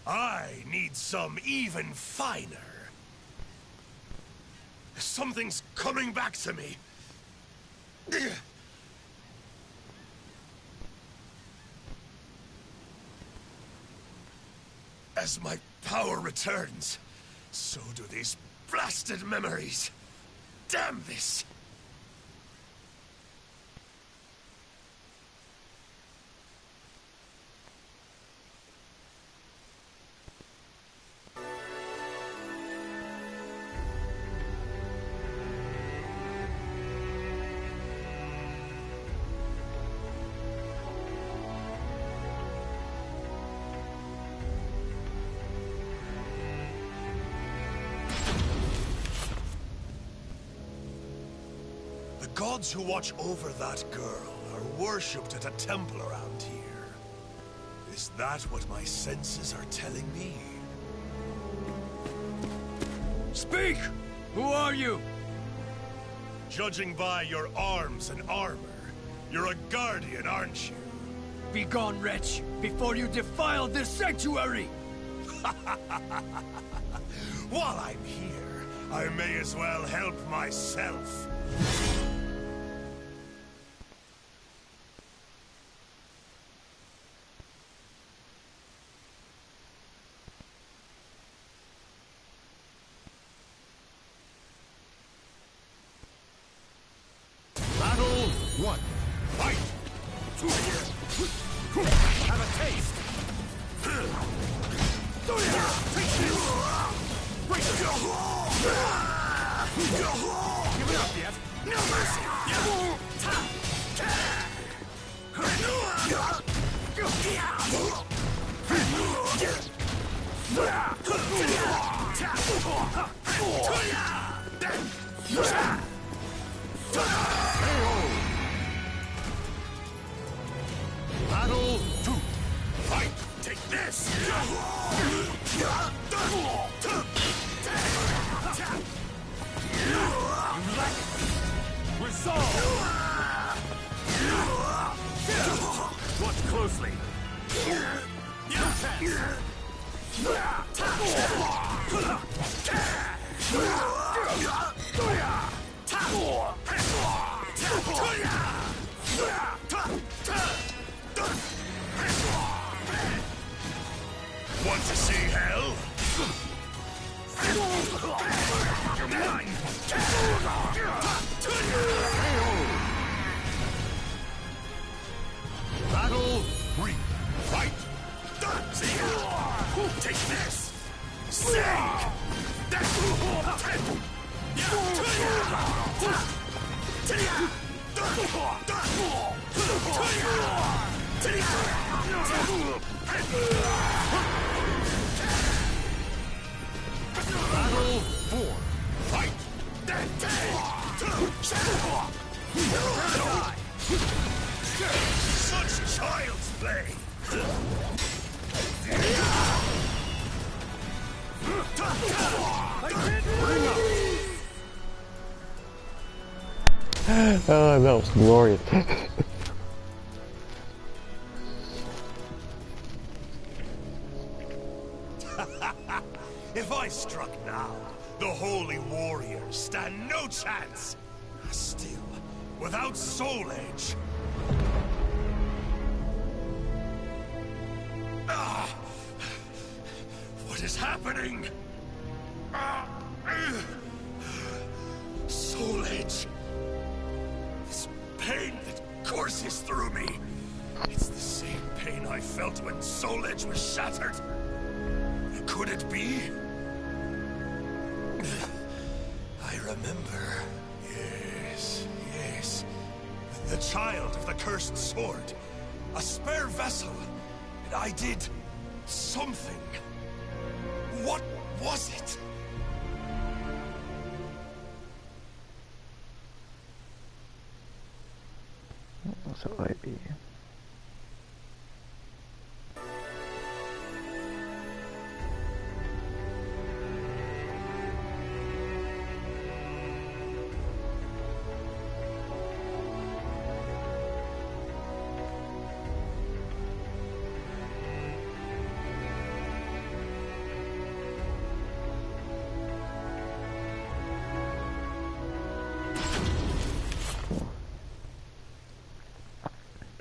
I need some even finer. Something's coming back to me. As my power returns, so do these blasted memories. Damn this! The gods who watch over that girl are worshipped at a temple around here. Is that what my senses are telling me?
Speak! Who are you?
Judging by your arms and armor, you're a guardian, aren't you?
Begone, wretch, before you defile this sanctuary!
While I'm here, I may as well help myself.
Battle 1. Fight! Have a taste! Give it up yet? No mercy! Battle 2. Fight! Take this! Resolve! Watch closely. No chance. Want to see hell? You're mine! Battle 3. Fight! Take this! Sing! Battle 4. Fight! Such child's play!
Oh, that was glorious.
If I struck now, the holy warriors stand no chance. Still, without Soul Edge. What is happening? Soul Edge. This pain that courses through me. It's the same pain I felt when Soul Edge was shattered. Could it be? I remember. Yes. The child of the cursed sword. A spare vessel. And I did something. What was it?
to Ivy.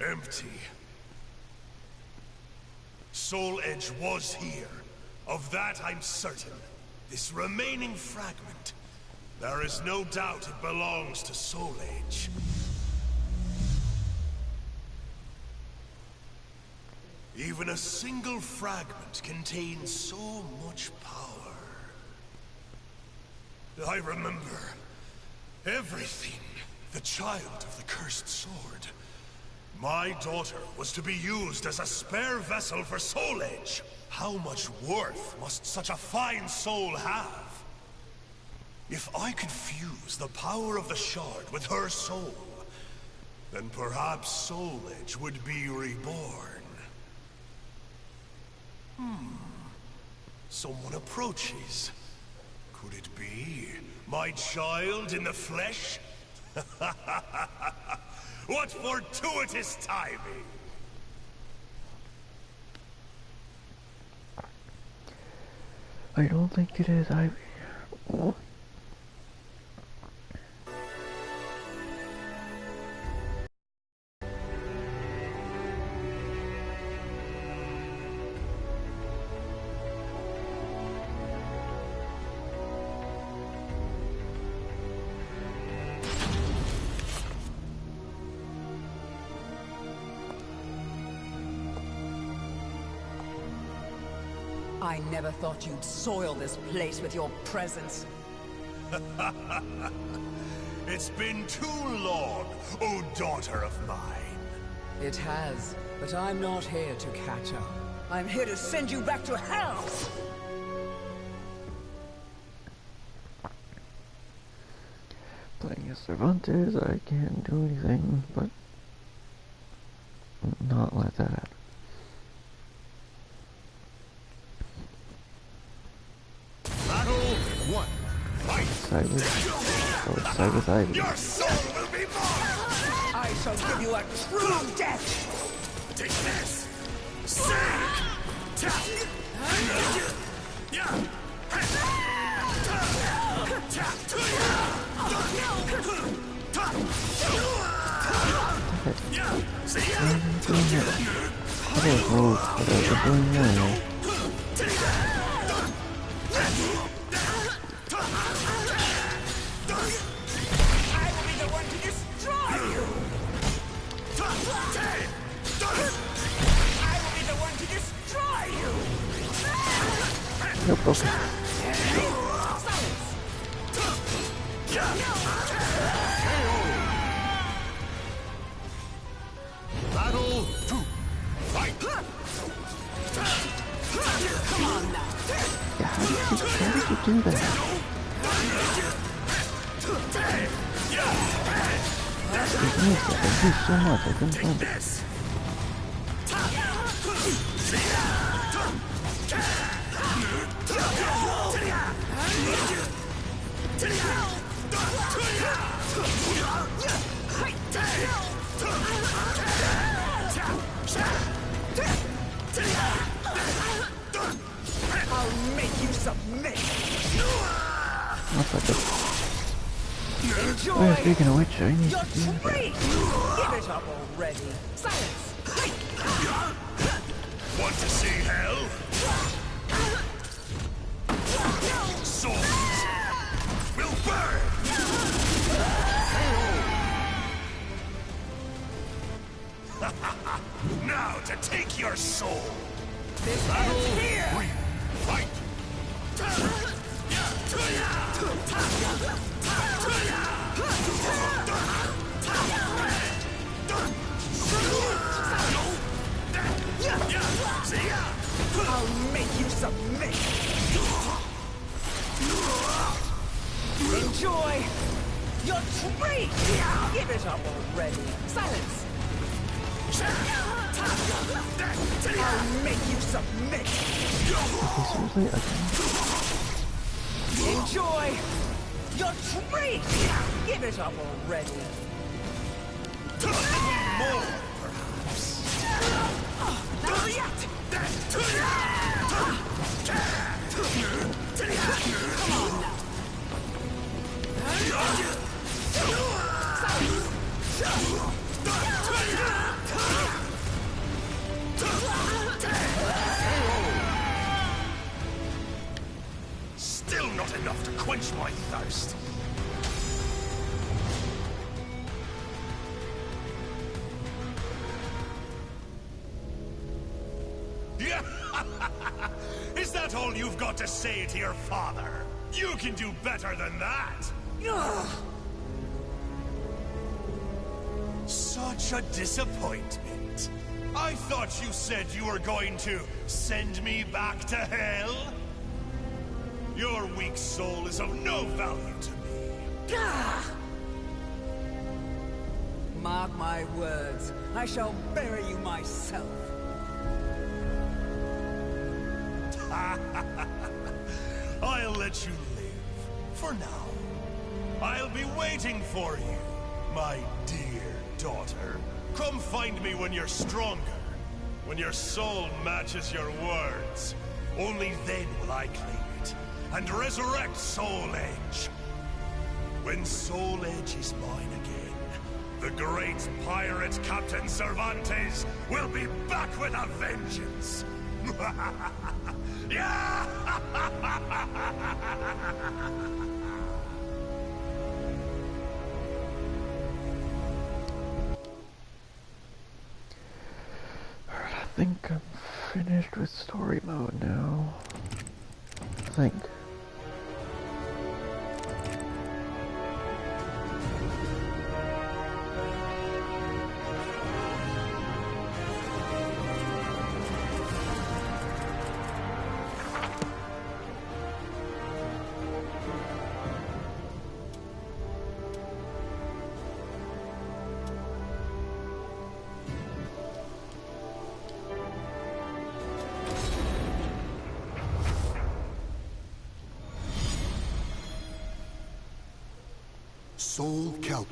Empty. Soul Edge was here. Of that I'm certain. This remaining fragment, there is no doubt it belongs to Soul Edge. Even a single fragment contains so much power. I remember everything. The child of the cursed sword. My daughter was to be used as a spare vessel for Soul Edge. How much worth must such a fine soul have? If I could fuse the power of the shard with her soul, then perhaps Soul Edge would be reborn. Someone approaches. Could it be my child in the flesh? What fortuitous timing!
I don't think it is Ivy.
I never thought you'd soil this place with your presence.
It's been too long, oh daughter of mine.
It has, but I'm not here to catch up. I'm here to send you back to hell!
Playing as Cervantes, I can't do anything but not let that happen.
Battle 1. Fight!
Side with Ivy.
Your soul will be mine!
I shall give you a true death!
Take this! Sing! Tap! Yeah!
Nope, okay.
Battle 2. Fight!
Come on now!
Yeah, how did you do that? It moves that. It moves so much, I couldn't find it.
I'll make you submit!
What's that?
Enjoy!
Oh yeah, speaking of which, I need
You're
to do that.
free! Give it up already! Silence!
Want to see hell? Souls will burn! Now to take your soul!
This
Battle
ends here!
3. Fight!
I'll make you submit! Enjoy! You're free! Give it up already! Silence! I'll make you submit!
Seriously? Okay.
Enjoy your treat! Give it up already!
More, perhaps.
Not yet! Come on now!
Still not enough to quench my thirst. Is that all you've got to say to your father? You can do better than that! Such a disappointment. I thought you said you were going to send me back to hell? Your weak soul is of no value to me.
Mark my words, I shall bury you myself.
I'll let you live. For now. I'll be waiting for you, my dear daughter. Come find me when you're stronger. When your soul matches your words. Only then will I claim it. And resurrect Soul Edge. When Soul Edge is mine again, the great pirate Captain Cervantes will be back with a vengeance. Yeah!
Alright, I think I'm finished with story mode now. I think.
SOULCALIBUR,